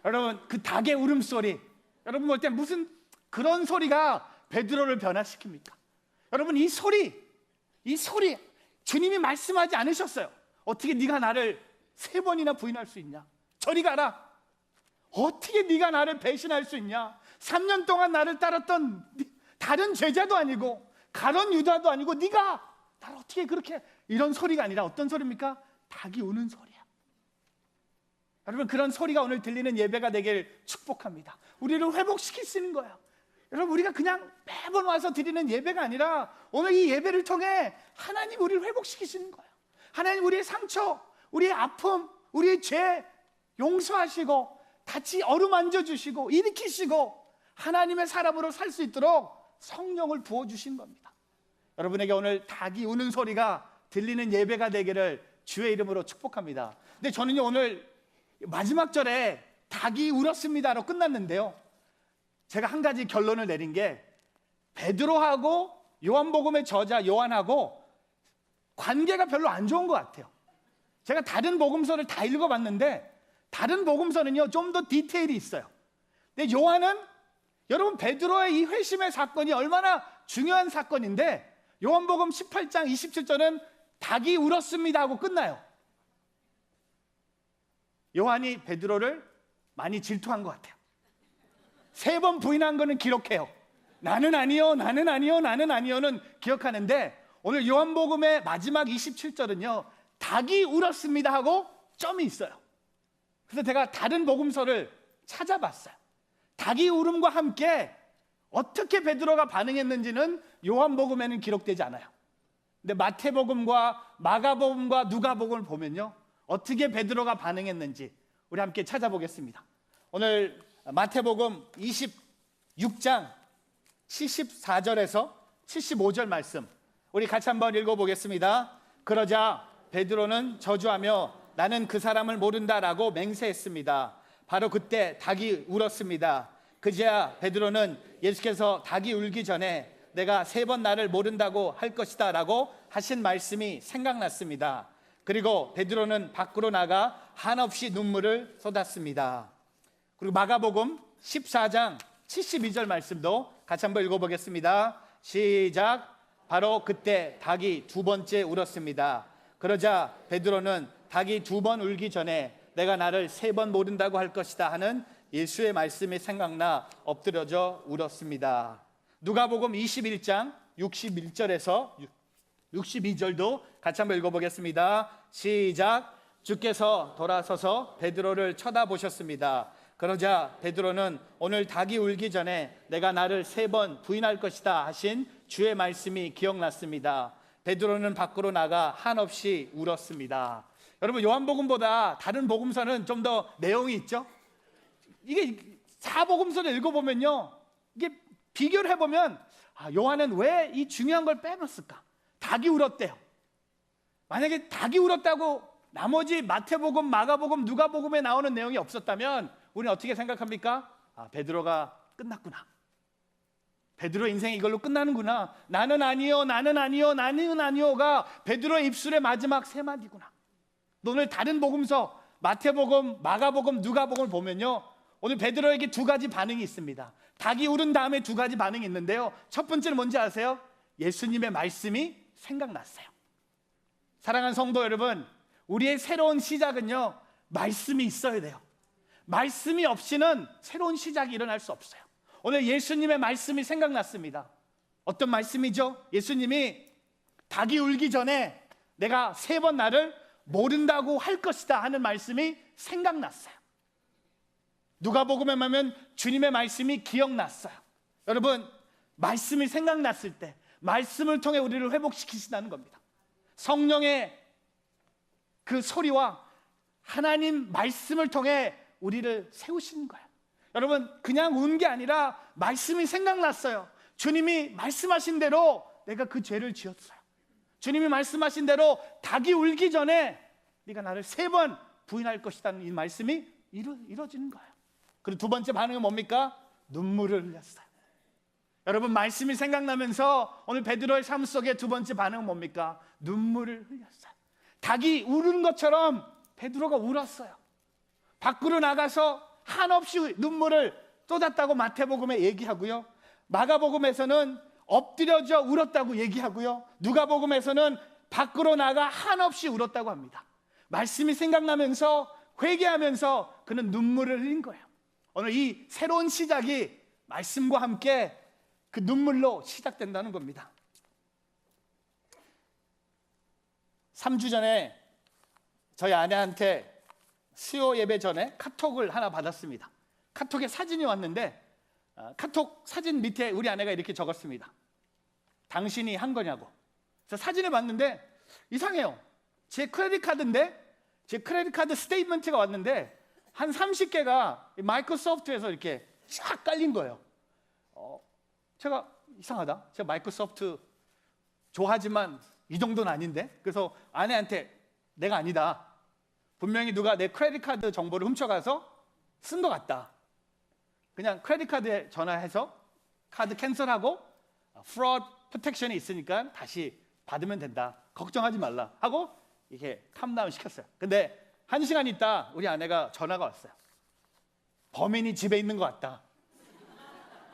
여러분, 그 닭의 울음소리, 여러분 볼 때 무슨 그런 소리가 베드로를 변화시킵니까? 여러분, 이 소리 주님이 말씀하지 않으셨어요. 어떻게 네가 나를 3번이나 부인할 수 있냐? 저리 가라. 어떻게 네가 나를 배신할 수 있냐? 3년 동안 나를 따랐던 다른 제자도 아니고 가론 유다도 아니고 네가 나를 어떻게 그렇게, 이런 소리가 아니라 어떤 소리입니까? 닭이 우는 소리야. 여러분, 그런 소리가 오늘 들리는 예배가 되길 축복합니다. 우리를 회복시키시는 거예요. 여러분, 우리가 그냥 매번 와서 드리는 예배가 아니라 오늘 이 예배를 통해 하나님 우리를 회복시키시는 거예요. 하나님 우리의 상처, 우리의 아픔, 우리의 죄 용서하시고 다시 어루만져 주시고 일으키시고 하나님의 사람으로 살 수 있도록 성령을 부어주신 겁니다. 여러분에게 오늘 닭이 우는 소리가 들리는 예배가 되기를 주의 이름으로 축복합니다. 근데 저는요, 오늘 마지막 절에 닭이 울었습니다로 끝났는데요, 제가 한 가지 결론을 내린 게 베드로하고 요한복음의 저자 요한하고 관계가 별로 안 좋은 것 같아요. 제가 다른 복음서를 다 읽어봤는데 다른 복음서는요 좀 더 디테일이 있어요. 근데 요한은, 여러분, 베드로의 이 회심의 사건이 얼마나 중요한 사건인데 요한복음 18장 27절은 닭이 울었습니다 하고 끝나요. 요한이 베드로를 많이 질투한 것 같아요. 3번 부인한 거는 기록해요. 나는 아니요, 나는 아니요, 나는 아니요는 기억하는데 오늘 요한복음의 마지막 27절은요 닭이 울었습니다 하고 점이 있어요. 그래서 제가 다른 복음서를 찾아봤어요. 닭이 울음과 함께 어떻게 베드로가 반응했는지는 요한복음에는 기록되지 않아요. 근데 마태복음과 마가복음과 누가복음을 보면요 어떻게 베드로가 반응했는지 우리 함께 찾아보겠습니다. 오늘 마태복음 26장 74절에서 75절 말씀 우리 같이 한번 읽어보겠습니다. 그러자 베드로는 저주하며 나는 그 사람을 모른다라고 맹세했습니다. 바로 그때 닭이 울었습니다. 그제야 베드로는 예수께서 닭이 울기 전에 내가 3번 나를 모른다고 할 것이다 라고 하신 말씀이 생각났습니다. 그리고 베드로는 밖으로 나가 한없이 눈물을 쏟았습니다. 그리고 마가복음 14장 72절 말씀도 같이 한번 읽어보겠습니다. 시작. 바로 그때 닭이 2번째 울었습니다. 그러자 베드로는 닭이 2번 울기 전에 내가 나를 3번 모른다고 할 것이다 하는 예수의 말씀이 생각나 엎드려져 울었습니다. 누가복음 21장 61절에서 62절도 같이 한번 읽어보겠습니다. 시작. 주께서 돌아서서 베드로를 쳐다보셨습니다. 그러자 베드로는 오늘 닭이 울기 전에 내가 나를 3번 부인할 것이다 하신 주의 말씀이 기억났습니다. 베드로는 밖으로 나가 한없이 울었습니다. 여러분, 요한복음보다 다른 복음서는 좀 더 내용이 있죠. 이게 4복음서를 읽어보면요 이게 비교를 해보면 요한은 왜 이 중요한 걸 빼놨을까? 닭이 울었대요. 만약에 닭이 울었다고 나머지 마태복음, 마가복음, 누가복음에 나오는 내용이 없었다면 우리는 어떻게 생각합니까? 베드로가 끝났구나. 베드로 인생이 이걸로 끝나는구나. 나는 아니요, 나는 아니요, 나는 아니요가 베드로의 입술의 마지막 3마디구나. 오늘 다른 복음서 마태복음, 마가복음, 누가복음을 보면요 오늘 베드로에게 2가지 반응이 있습니다. 닭이 울은 다음에 2가지 반응이 있는데요 첫 번째는 뭔지 아세요? 예수님의 말씀이 생각났어요. 사랑하는 성도 여러분, 우리의 새로운 시작은요, 말씀이 있어야 돼요. 말씀이 없이는 새로운 시작이 일어날 수 없어요. 오늘 예수님의 말씀이 생각났습니다. 어떤 말씀이죠? 예수님이 닭이 울기 전에 내가 3번 나를 모른다고 할 것이다 하는 말씀이 생각났어요. 누가복음에 보면 주님의 말씀이 기억났어요. 여러분, 말씀이 생각났을 때 말씀을 통해 우리를 회복시키신다는 겁니다. 성령의 그 소리와 하나님 말씀을 통해 우리를 세우시는 거예요. 여러분, 그냥 운 게 아니라 말씀이 생각났어요. 주님이 말씀하신 대로 내가 그 죄를 지었어요. 주님이 말씀하신 대로 닭이 울기 전에 네가 나를 3번 부인할 것이라는 이 말씀이 이루어지는 거예요. 그리고 두 번째 반응은 뭡니까? 눈물을 흘렸어요. 여러분, 말씀이 생각나면서 오늘 베드로의 삶 속에 두 번째 반응은 뭡니까? 눈물을 흘렸어요. 닭이 우는 것처럼 베드로가 울었어요. 밖으로 나가서 한없이 눈물을 쏟았다고 마태복음에 얘기하고요, 마가복음에서는 엎드려져 울었다고 얘기하고요, 누가복음에서는 밖으로 나가 한없이 울었다고 합니다. 말씀이 생각나면서 회개하면서 그는 눈물을 흘린 거예요. 오늘 이 새로운 시작이 말씀과 함께 그 눈물로 시작된다는 겁니다. 3주 전에 저희 아내한테 수요 예배 전에 카톡을 하나 받았습니다. 카톡에 사진이 왔는데 카톡 사진 밑에 우리 아내가 이렇게 적었습니다. 당신이 한 거냐고. 그래서 사진을 봤는데 이상해요. 제 크레딧 카드인데, 제 크레딧 카드 스테이트먼트가 왔는데 한 30개가 마이크로소프트에서 이렇게 쫙 깔린 거예요. 제가 이상하다. 제가 마이크로소프트 좋아하지만 이 정도는 아닌데. 그래서 아내한테 내가 아니다. 분명히 누가 내 크레딧 카드 정보를 훔쳐가서 쓴 것 같다. 그냥 크레딧 카드에 전화해서 카드 캔슬하고 프로드 프로텍션이 있으니까 다시 받으면 된다. 걱정하지 말라 하고 이렇게 캄다운 시켰어요. 근데 1시간 있다 우리 아내가 전화가 왔어요. 범인이 집에 있는 것 같다.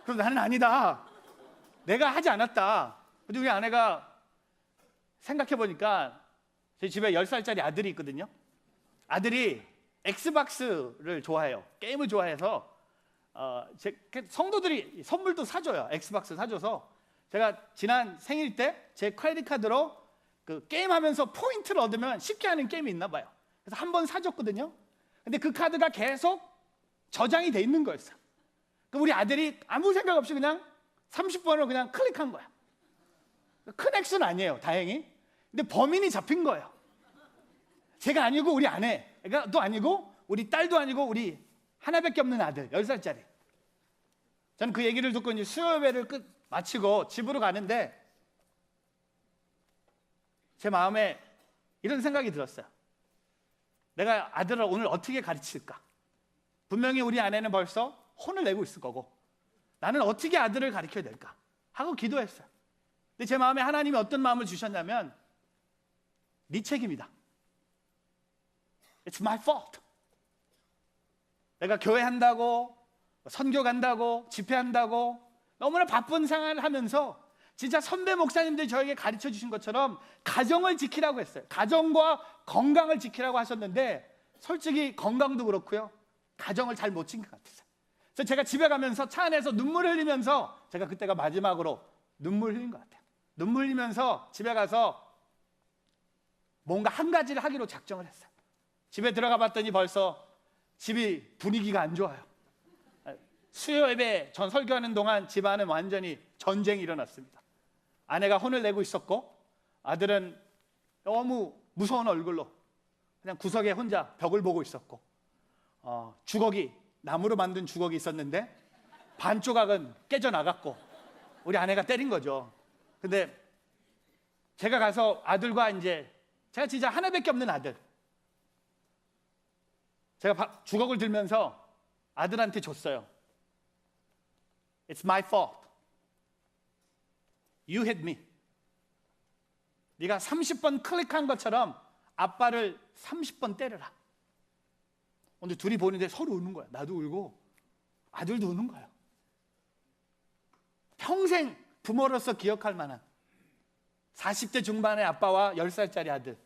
그래서 나는 아니다. 내가 하지 않았다. 근데 우리 아내가 생각해 보니까 저희 집에 10살짜리 아들이 있거든요. 아들이 엑스박스를 좋아해요. 게임을 좋아해서 성도들이 선물도 사줘요. 엑스박스 사줘서 제가 지난 생일 때 제 크레딧 카드로 그 게임하면서 포인트를 얻으면 쉽게 하는 게임이 있나 봐요. 그래서 한 번 사줬거든요. 근데 그 카드가 계속 저장이 돼 있는 거였어요. 그럼 우리 아들이 아무 생각 없이 그냥 30번을 그냥 클릭한 거야. 큰 액수는 아니에요, 다행히. 근데 범인이 잡힌 거예요. 제가 아니고 우리 아내가 또 아니고 우리 딸도 아니고 우리 하나밖에 없는 아들 10살짜리. 저는 그 얘기를 듣고 이제 수요 예배를 마치고 집으로 가는데 제 마음에 이런 생각이 들었어요. 내가 아들을 오늘 어떻게 가르칠까? 분명히 우리 아내는 벌써 혼을 내고 있을 거고 나는 어떻게 아들을 가르쳐야 될까? 하고 기도했어요. 근데 제 마음에 하나님이 어떤 마음을 주셨냐면 네 책임이다. It's my fault. 내가 교회 한다고, 선교 간다고, 집회한다고 너무나 바쁜 생활을 하면서 진짜 선배 목사님들이 저에게 가르쳐 주신 것처럼 가정을 지키라고 했어요. 가정과 건강을 지키라고 하셨는데 솔직히 건강도 그렇고요, 가정을 잘 못 지킨 것 같았어요. 그래서 제가 집에 가면서 차 안에서 눈물 흘리면서, 제가 그때가 마지막으로 눈물 흘린 것 같아요. 눈물 흘리면서 집에 가서 뭔가 한 가지를 하기로 작정을 했어요. 집에 들어가 봤더니 벌써 집이 분위기가 안 좋아요. 수요 예배 전 설교하는 동안 집안은 완전히 전쟁이 일어났습니다. 아내가 혼을 내고 있었고 아들은 너무 무서운 얼굴로 그냥 구석에 혼자 벽을 보고 있었고, 주걱이, 나무로 만든 주걱이 있었는데 반 조각은 깨져나갔고 우리 아내가 때린 거죠. 근데 제가 가서 아들과 이제 제가 진짜 하나밖에 없는 아들, 제가 주걱을 들면서 아들한테 줬어요. It's my fault. You hit me. 네가 30번 클릭한 것처럼 아빠를 30번 때려라. 근데 둘이 보는데 서로 우는 거야. 나도 울고 아들도 우는 거예요. 평생 부모로서 기억할 만한 40대 중반의 아빠와 10살짜리 아들.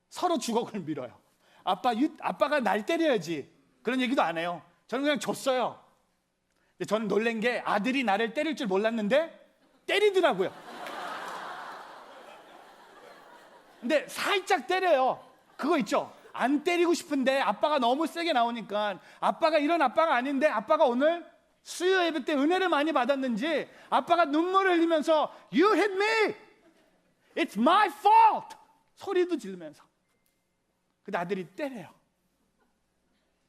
서로 주걱을 밀어요. 아빠가 날 때려야지. 그런 얘기도 안 해요. 저는 그냥 줬어요. 근데 저는 놀란 게 아들이 나를 때릴 줄 몰랐는데 때리더라고요. 근데 살짝 때려요. 그거 있죠? 안 때리고 싶은데 아빠가 너무 세게 나오니까, 아빠가 이런 아빠가 아닌데 아빠가 오늘 수요 예배 때 은혜를 많이 받았는지 아빠가 눈물을 흘리면서 You hit me! It's my fault! 소리도 지르면서. 근데 아들이 때려요.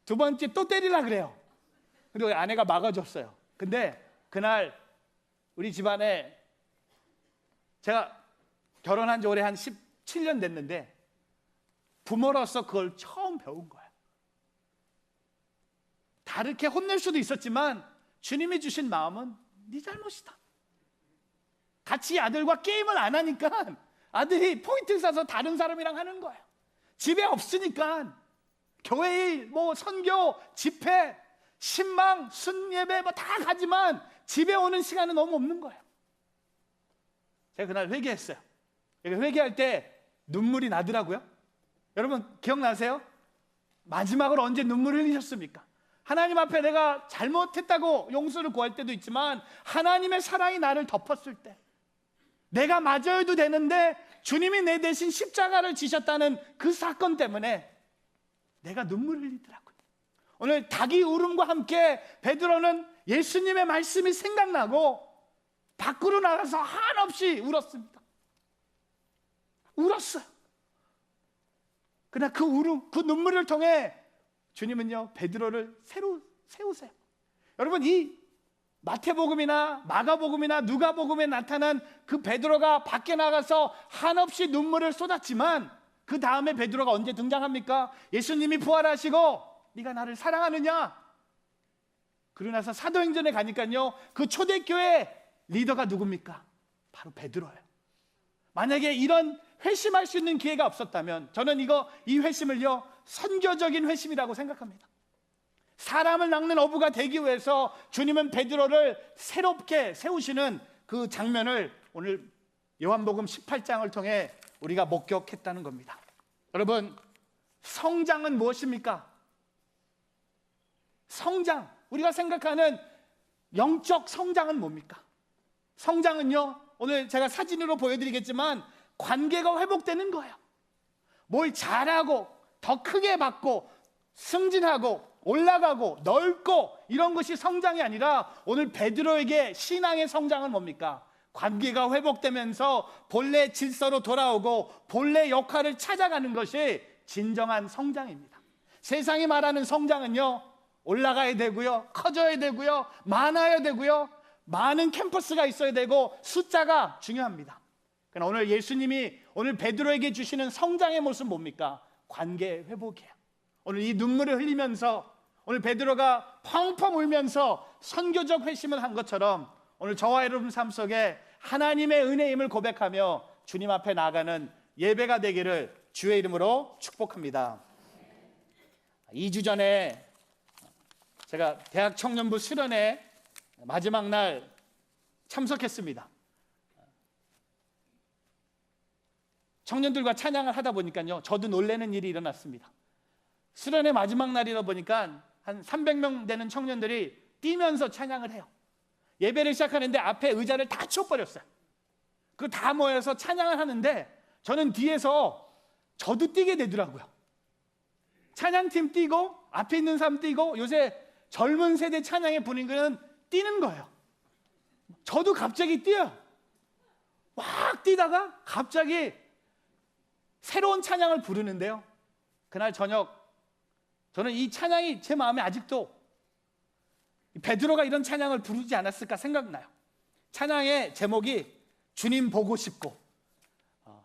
두 번째 또 때리려 그래요. 그리고 아내가 막아줬어요. 근데 그날 우리 집안에, 제가 결혼한 지 올해 한 17년 됐는데 부모로서 그걸 처음 배운 거예요. 다르게 혼낼 수도 있었지만 주님이 주신 마음은 네 잘못이다. 같이 아들과 게임을 안 하니까 아들이 포인트 사서 다른 사람이랑 하는 거예요. 집에 없으니까 교회 뭐 선교, 집회, 신망, 순예배 뭐 다 가지만 집에 오는 시간은 너무 없는 거예요. 제가 그날 회개했어요. 회개할 때 눈물이 나더라고요. 여러분 기억나세요? 마지막으로 언제 눈물을 흘리셨습니까? 하나님 앞에 내가 잘못했다고 용서를 구할 때도 있지만 하나님의 사랑이 나를 덮었을 때, 내가 맞아야도 되는데 주님이 내 대신 십자가를 지셨다는 그 사건 때문에 내가 눈물을 흘리더라고요. 오늘 닭이 울음과 함께 베드로는 예수님의 말씀이 생각나고 밖으로 나가서 한없이 울었습니다. 울었어요. 그러나 그 울음, 그 눈물을 통해 주님은요 베드로를 새로 세우세요. 여러분, 이 마태복음이나 마가복음이나 누가복음에 나타난 그 베드로가 밖에 나가서 한없이 눈물을 쏟았지만 그 다음에 베드로가 언제 등장합니까? 예수님이 부활하시고 네가 나를 사랑하느냐? 그러고 나서 사도행전에 가니까요 그 초대교회 리더가 누굽니까? 바로 베드로예요. 만약에 이런 회심할 수 있는 기회가 없었다면 저는 이 회심을요 선교적인 회심이라고 생각합니다. 사람을 낚는 어부가 되기 위해서 주님은 베드로를 새롭게 세우시는 그 장면을 오늘 요한복음 18장을 통해 우리가 목격했다는 겁니다. 여러분, 성장은 무엇입니까? 성장, 우리가 생각하는 영적 성장은 뭡니까? 성장은요, 오늘 제가 사진으로 보여드리겠지만 관계가 회복되는 거예요. 뭘 잘하고 더 크게 받고 승진하고 올라가고 넓고 이런 것이 성장이 아니라 오늘 베드로에게 신앙의 성장은 뭡니까? 관계가 회복되면서 본래 질서로 돌아오고 본래 역할을 찾아가는 것이 진정한 성장입니다. 세상이 말하는 성장은요 올라가야 되고요, 커져야 되고요, 많아야 되고요, 많은 캠퍼스가 있어야 되고 숫자가 중요합니다. 그러나 오늘 예수님이 오늘 베드로에게 주시는 성장의 모습은 뭡니까? 관계 회복이에요. 오늘 이 눈물을 흘리면서 오늘 베드로가 펑펑 울면서 선교적 회심을 한 것처럼 오늘 저와 여러분 삶 속에 하나님의 은혜임을 고백하며 주님 앞에 나아가는 예배가 되기를 주의 이름으로 축복합니다. 2주 전에 제가 대학 청년부 수련회 마지막 날 참석했습니다. 청년들과 찬양을 하다 보니까요 저도 놀라는 일이 일어났습니다. 수련회 마지막 날이다 보니까 한 300명 되는 청년들이 뛰면서 찬양을 해요. 예배를 시작하는데 앞에 의자를 다 치워버렸어요. 그 다 모여서 찬양을 하는데 저는 뒤에서 저도 뛰게 되더라고요. 찬양팀 뛰고 앞에 있는 사람 뛰고 요새 젊은 세대 찬양의 분위기는 뛰는 거예요. 저도 갑자기 뛰어요. 막 뛰다가 갑자기 새로운 찬양을 부르는데요, 그날 저녁 저는 이 찬양이 제 마음에 아직도 베드로가 이런 찬양을 부르지 않았을까 생각나요. 찬양의 제목이 주님 보고 싶고,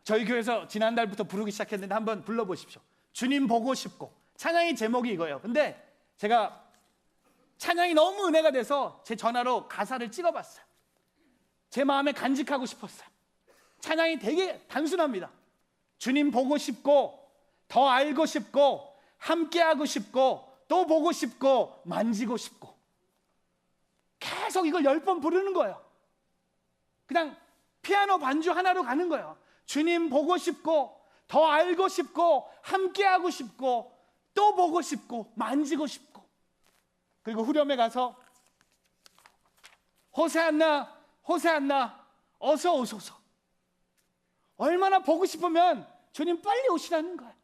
저희 교회에서 지난달부터 부르기 시작했는데 한번 불러보십시오. 주님 보고 싶고. 찬양의 제목이 이거예요. 근데 제가 찬양이 너무 은혜가 돼서 제 전화로 가사를 찍어봤어요. 제 마음에 간직하고 싶었어요. 찬양이 되게 단순합니다. 주님 보고 싶고, 더 알고 싶고, 함께하고 싶고, 또 보고 싶고, 만지고 싶고. 계속 이걸 10번 부르는 거예요. 그냥 피아노 반주 하나로 가는 거예요. 주님 보고 싶고, 더 알고 싶고 함께하고 싶고 또 보고 싶고 만지고 싶고, 그리고 후렴에 가서 호세안나 호세안나 어서 오소서. 얼마나 보고 싶으면 주님 빨리 오시라는 거예요.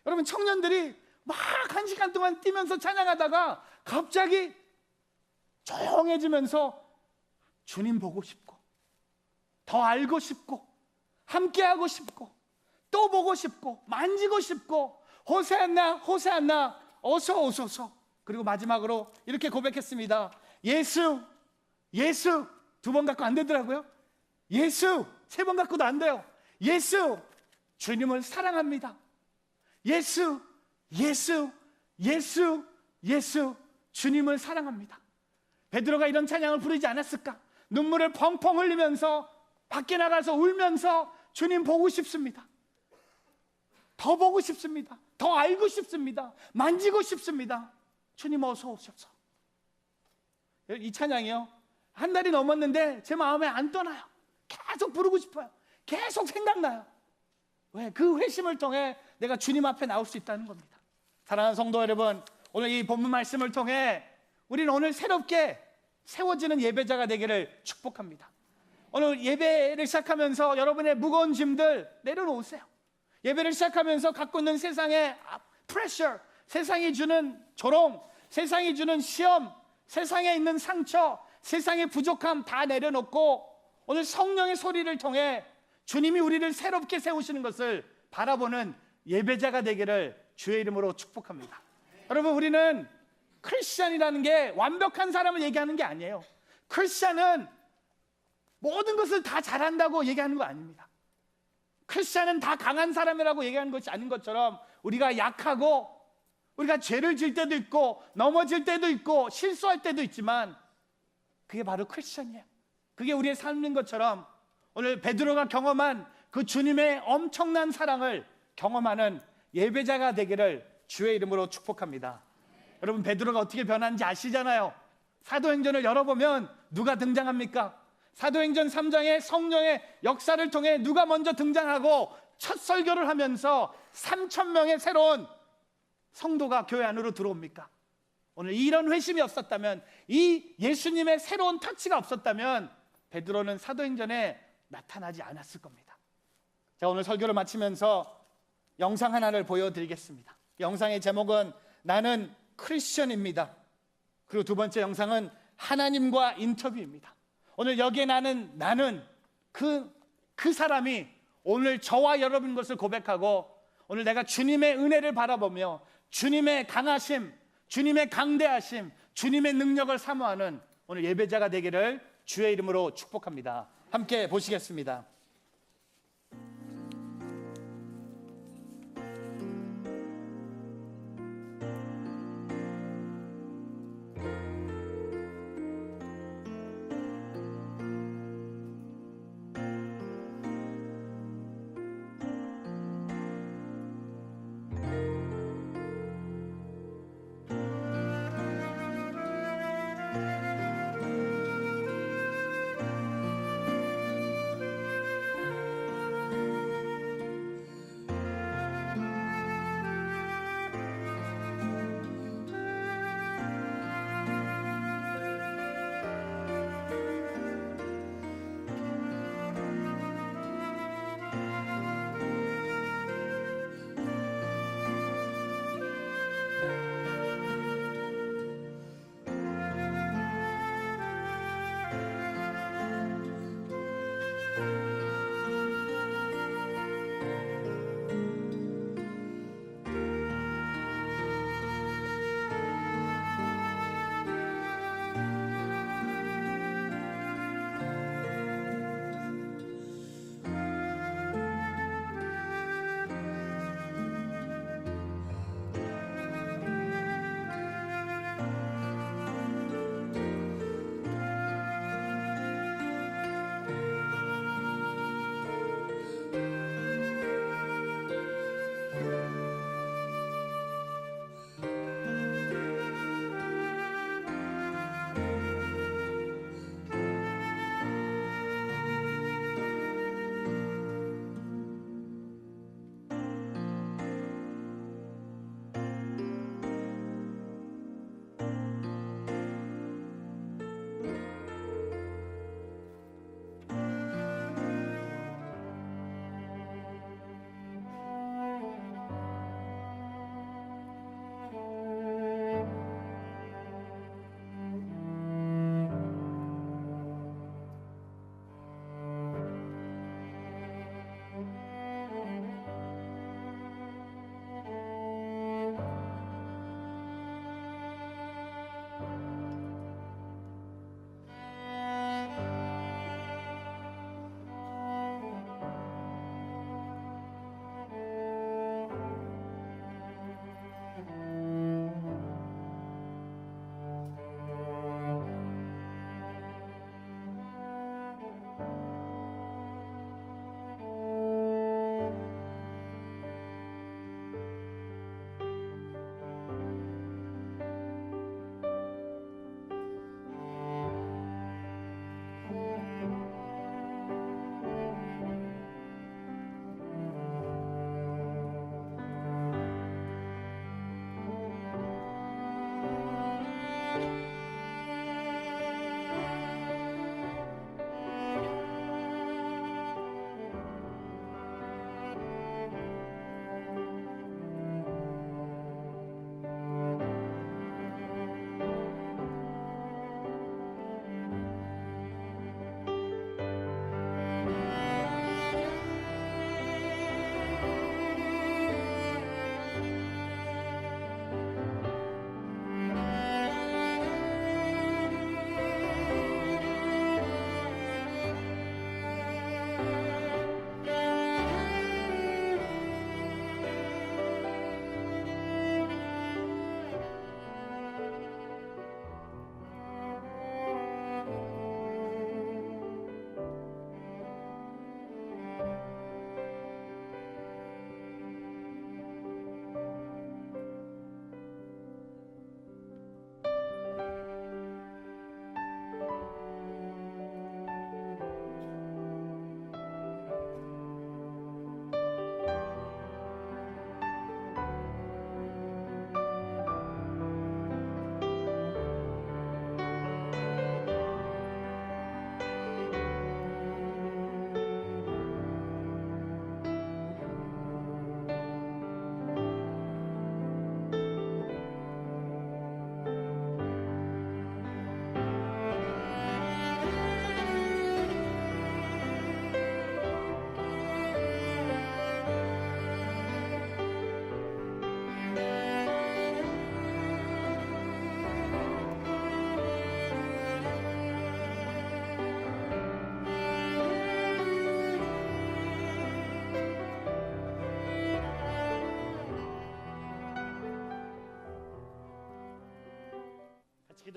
여러분, 청년들이 막 1시간 동안 뛰면서 찬양하다가 갑자기 조용해지면서 주님 보고 싶고 더 알고 싶고 함께하고 싶고 또 보고 싶고 만지고 싶고 호세안나 호세안나 어서 오소서. 그리고 마지막으로 이렇게 고백했습니다. 예수 예수. 2번 갖고 안 되더라고요. 예수 3번 갖고도 안 돼요. 예수, 주님을 사랑합니다. 예수 예수 예수 예수, 주님을 사랑합니다. 베드로가 이런 찬양을 부르지 않았을까? 눈물을 펑펑 흘리면서 밖에 나가서 울면서 주님 보고 싶습니다. 더 보고 싶습니다. 더 알고 싶습니다. 만지고 싶습니다. 주님 어서 오셔서. 이 찬양이요, 한 달이 넘었는데 제 마음에 안 떠나요. 계속 부르고 싶어요. 계속 생각나요. 왜? 그 회심을 통해 내가 주님 앞에 나올 수 있다는 겁니다. 사랑하는 성도 여러분, 오늘 이 본문 말씀을 통해 우리는 오늘 새롭게 세워지는 예배자가 되기를 축복합니다. 오늘 예배를 시작하면서 여러분의 무거운 짐들 내려놓으세요. 예배를 시작하면서 갖고 있는 세상의 프레셔, 세상이 주는 조롱, 세상이 주는 시험, 세상에 있는 상처, 세상의 부족함 다 내려놓고 오늘 성령의 소리를 통해 주님이 우리를 새롭게 세우시는 것을 바라보는 예배자가 되기를 주의 이름으로 축복합니다. 여러분, 우리는 크리스찬이라는 게 완벽한 사람을 얘기하는 게 아니에요. 크리스찬은 모든 것을 다 잘한다고 얘기하는 거 아닙니다. 크리스찬은 다 강한 사람이라고 얘기하는 것이 아닌 것처럼 우리가 약하고 우리가 죄를 질 때도 있고 넘어질 때도 있고 실수할 때도 있지만 그게 바로 크리스찬이에요. 그게 우리의 삶인 것처럼 오늘 베드로가 경험한 그 주님의 엄청난 사랑을 경험하는 예배자가 되기를 주의 이름으로 축복합니다. 여러분, 베드로가 어떻게 변한지 아시잖아요. 사도행전을 열어보면 누가 등장합니까? 사도행전 3장에 성령의 역사를 통해 누가 먼저 등장하고 첫 설교를 하면서 3,000명의 새로운 성도가 교회 안으로 들어옵니까? 오늘 이런 회심이 없었다면, 이 예수님의 새로운 터치가 없었다면 베드로는 사도행전에 나타나지 않았을 겁니다. 제가 오늘 설교를 마치면서 영상 하나를 보여드리겠습니다. 영상의 제목은 나는 크리스천입니다. 그리고 2번째 영상은 하나님과 인터뷰입니다. 오늘 여기에 나는 그 사람이 오늘 저와 여러분 것을 고백하고 오늘 내가 주님의 은혜를 바라보며 주님의 강하심, 주님의 강대하심, 주님의 능력을 사모하는 오늘 예배자가 되기를 주의 이름으로 축복합니다. 함께 보시겠습니다.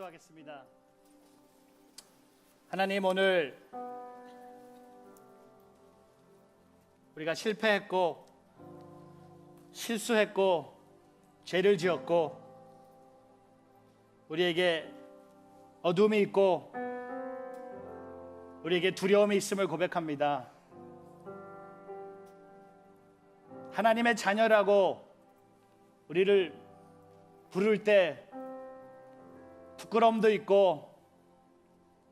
기도하겠습니다. 하나님, 오늘 우리가 실패했고 실수했고 죄를 지었고 우리에게 어둠이 있고 우리에게 두려움이 있음을 고백합니다. 하나님의 자녀라고 우리를 부를 때 부끄러움도 있고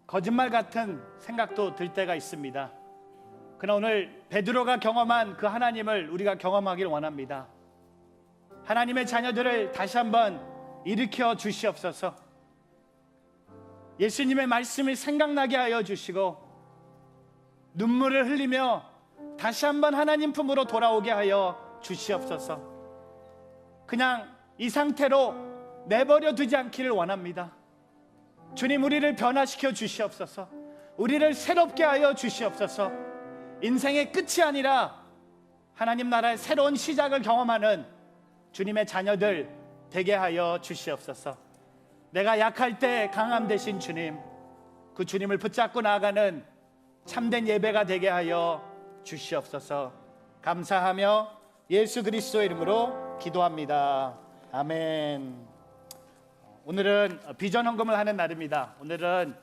거짓말 같은 생각도 들 때가 있습니다. 그러나 오늘 베드로가 경험한 그 하나님을 우리가 경험하길 원합니다. 하나님의 자녀들을 다시 한번 일으켜 주시옵소서. 예수님의 말씀이 생각나게 하여 주시고 눈물을 흘리며 다시 한번 하나님 품으로 돌아오게 하여 주시옵소서. 그냥 이 상태로 내버려 두지 않기를 원합니다. 주님, 우리를 변화시켜 주시옵소서. 우리를 새롭게 하여 주시옵소서. 인생의 끝이 아니라 하나님 나라의 새로운 시작을 경험하는 주님의 자녀들 되게 하여 주시옵소서. 내가 약할 때 강함 되신 주님, 그 주님을 붙잡고 나아가는 참된 예배가 되게 하여 주시옵소서. 감사하며 예수 그리스도의 이름으로 기도합니다. 아멘. 오늘은 비전 헌금을 하는 날입니다. 오늘은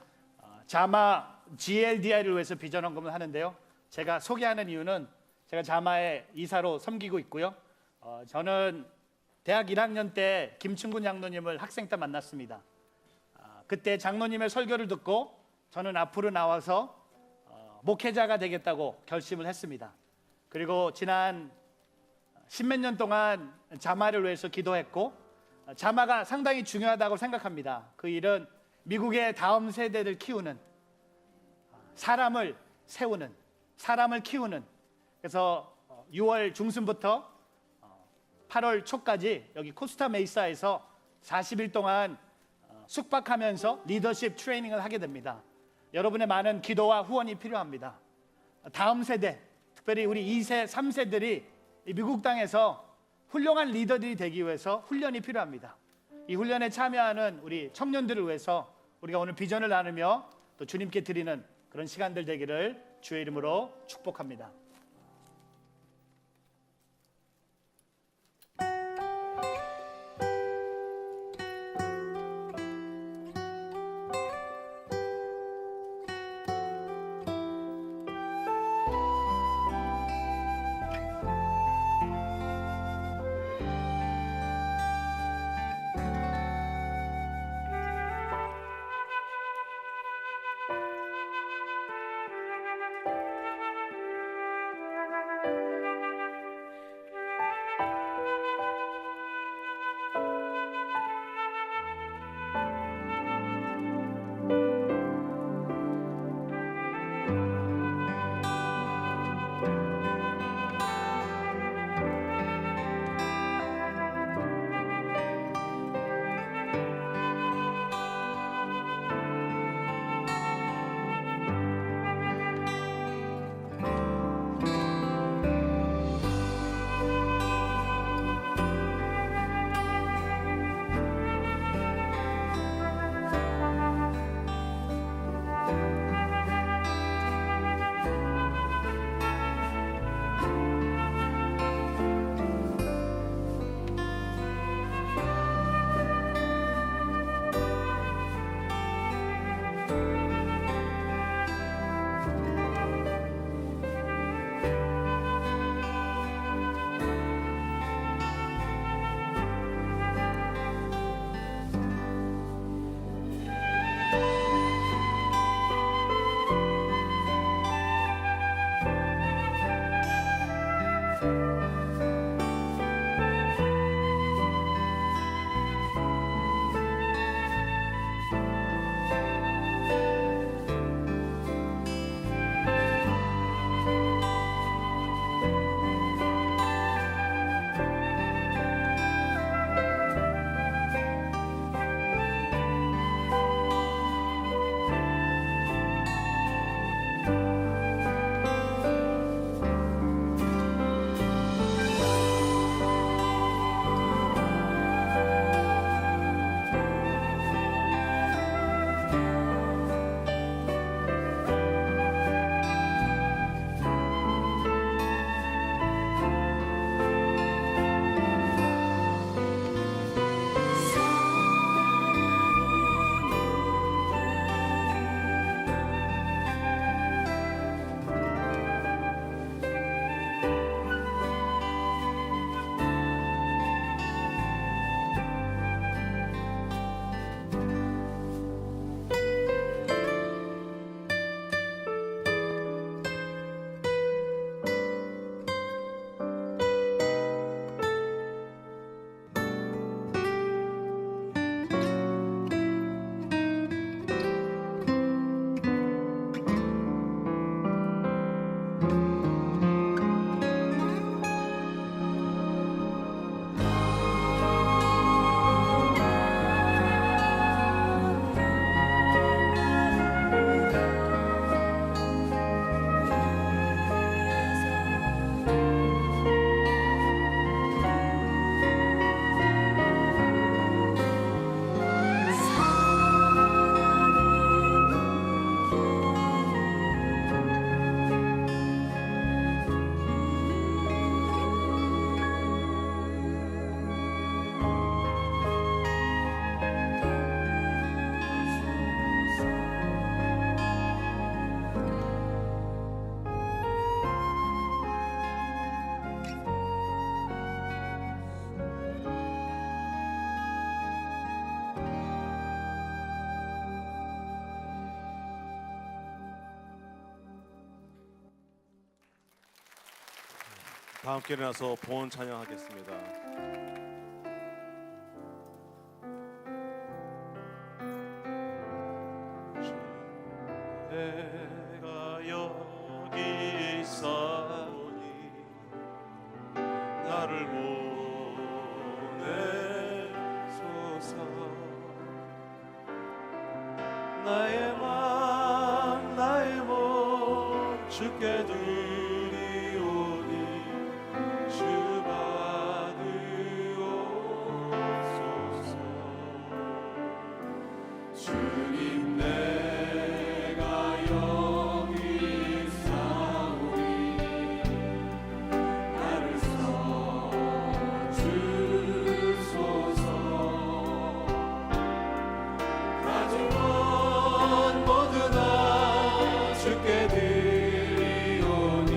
자마 GLDI를 위해서 비전 헌금을 하는데요. 제가 소개하는 이유는 제가 자마의 이사로 섬기고 있고요. 저는 대학 1학년 때 김충군 장로님을 학생 때 만났습니다. 그때 장로님의 설교를 듣고 저는 앞으로 나와서 목회자가 되겠다고 결심을 했습니다. 그리고 지난 10몇 년 동안 자마를 위해서 기도했고 자마가 상당히 중요하다고 생각합니다. 그 일은 미국의 다음 세대를 키우는, 사람을 세우는, 사람을 키우는, 그래서 6월 중순부터 8월 초까지 여기 코스타 메이사에서 40일 동안 숙박하면서 리더십 트레이닝을 하게 됩니다. 여러분의 많은 기도와 후원이 필요합니다. 다음 세대, 특별히 우리 2세, 3세들이 미국 땅에서 훌륭한 리더들이 되기 위해서 훈련이 필요합니다. 이 훈련에 참여하는 우리 청년들을 위해서 우리가 오늘 비전을 나누며 또 주님께 드리는 그런 시간들 되기를 주의 이름으로 축복합니다. 다 함께 일어나서 봉헌 찬양하겠습니다. 내가 여기 있사오니 나를 보내소서. 나의 맘 나의 몸 주께 드리오니 주 받으옵소서. 주님 내가 여기 있사오니 나를 써주소서. 가진 것 모두 다 주께 드리오니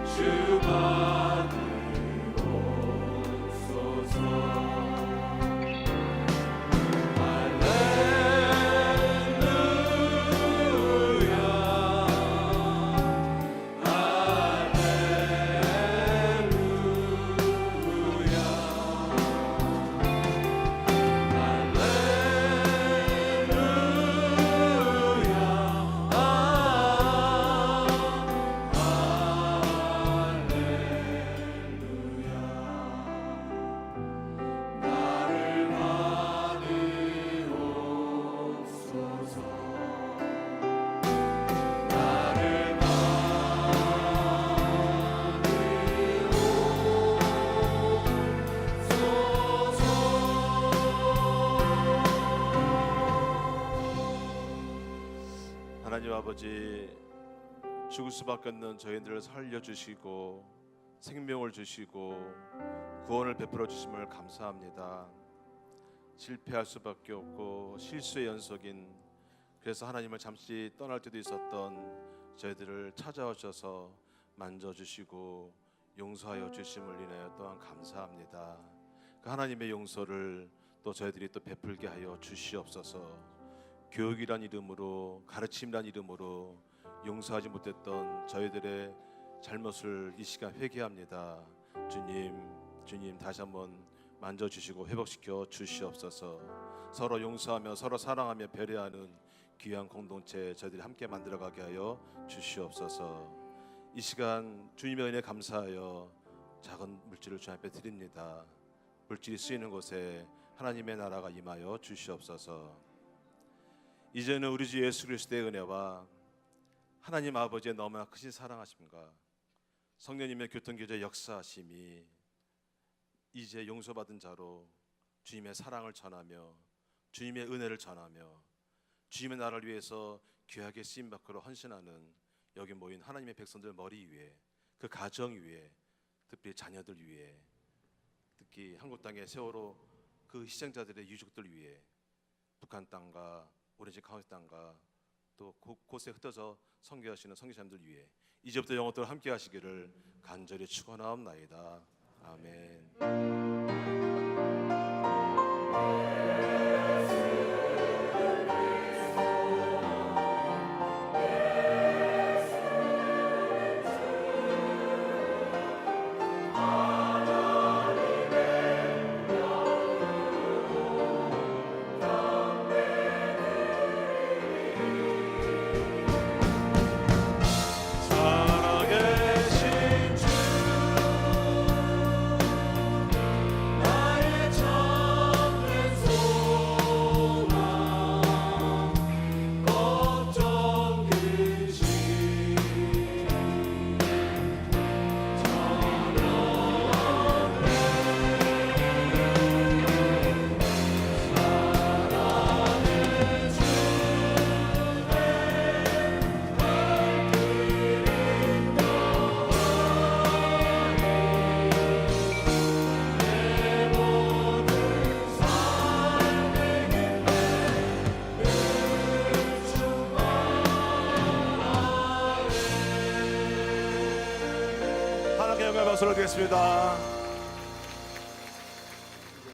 주 받으옵소서. 하나님 아버지, 죽을 수밖에 없는 저희들을 살려주시고 생명을 주시고 구원을 베풀어 주심을 감사합니다. 실패할 수밖에 없고 실수의 연속인, 그래서 하나님을 잠시 떠날 때도 있었던 저희들을 찾아오셔서 만져주시고 용서하여 주심을 인하여 또한 감사합니다. 그 하나님의 용서를 또 저희들이 또 베풀게 하여 주시옵소서. 교육이란 이름으로, 가르침이란 이름으로 용서하지 못했던 저희들의 잘못을 이 시간 회개합니다. 주님 다시 한번 만져주시고 회복시켜 주시옵소서. 서로 용서하며 서로 사랑하며 배려하는 귀한 공동체 저희들이 함께 만들어가게 하여 주시옵소서. 이 시간 주님의 은혜 감사하여 작은 물질을 주님 앞에 드립니다. 물질이 쓰이는 곳에 하나님의 나라가 임하여 주시옵소서. 이제는 우리 주 예수 그리스도의 은혜와 하나님 아버지의 너무나 크신 사랑하심과 성령님의 교통교제 역사하심이 이제 용서받은 자로 주님의 사랑을 전하며 주님의 은혜를 전하며 주님의 나라를 위해서 귀하게 쓰임받기로 헌신하는 여기 모인 하나님의 백성들 머리 위에, 그 가정 위에, 특히 자녀들 위에, 특히 한국 땅의 세월호 그 희생자들의 유족들 위에, 북한 땅과 오렌지 카운티 땅과 또 곳곳에 흩어져 선교하시는 선교사님들 위해 이제부터 영원토록 함께 하시기를 간절히 축원하옵나이다. 아멘. 하나님께 영광을 받도록 하겠습니다.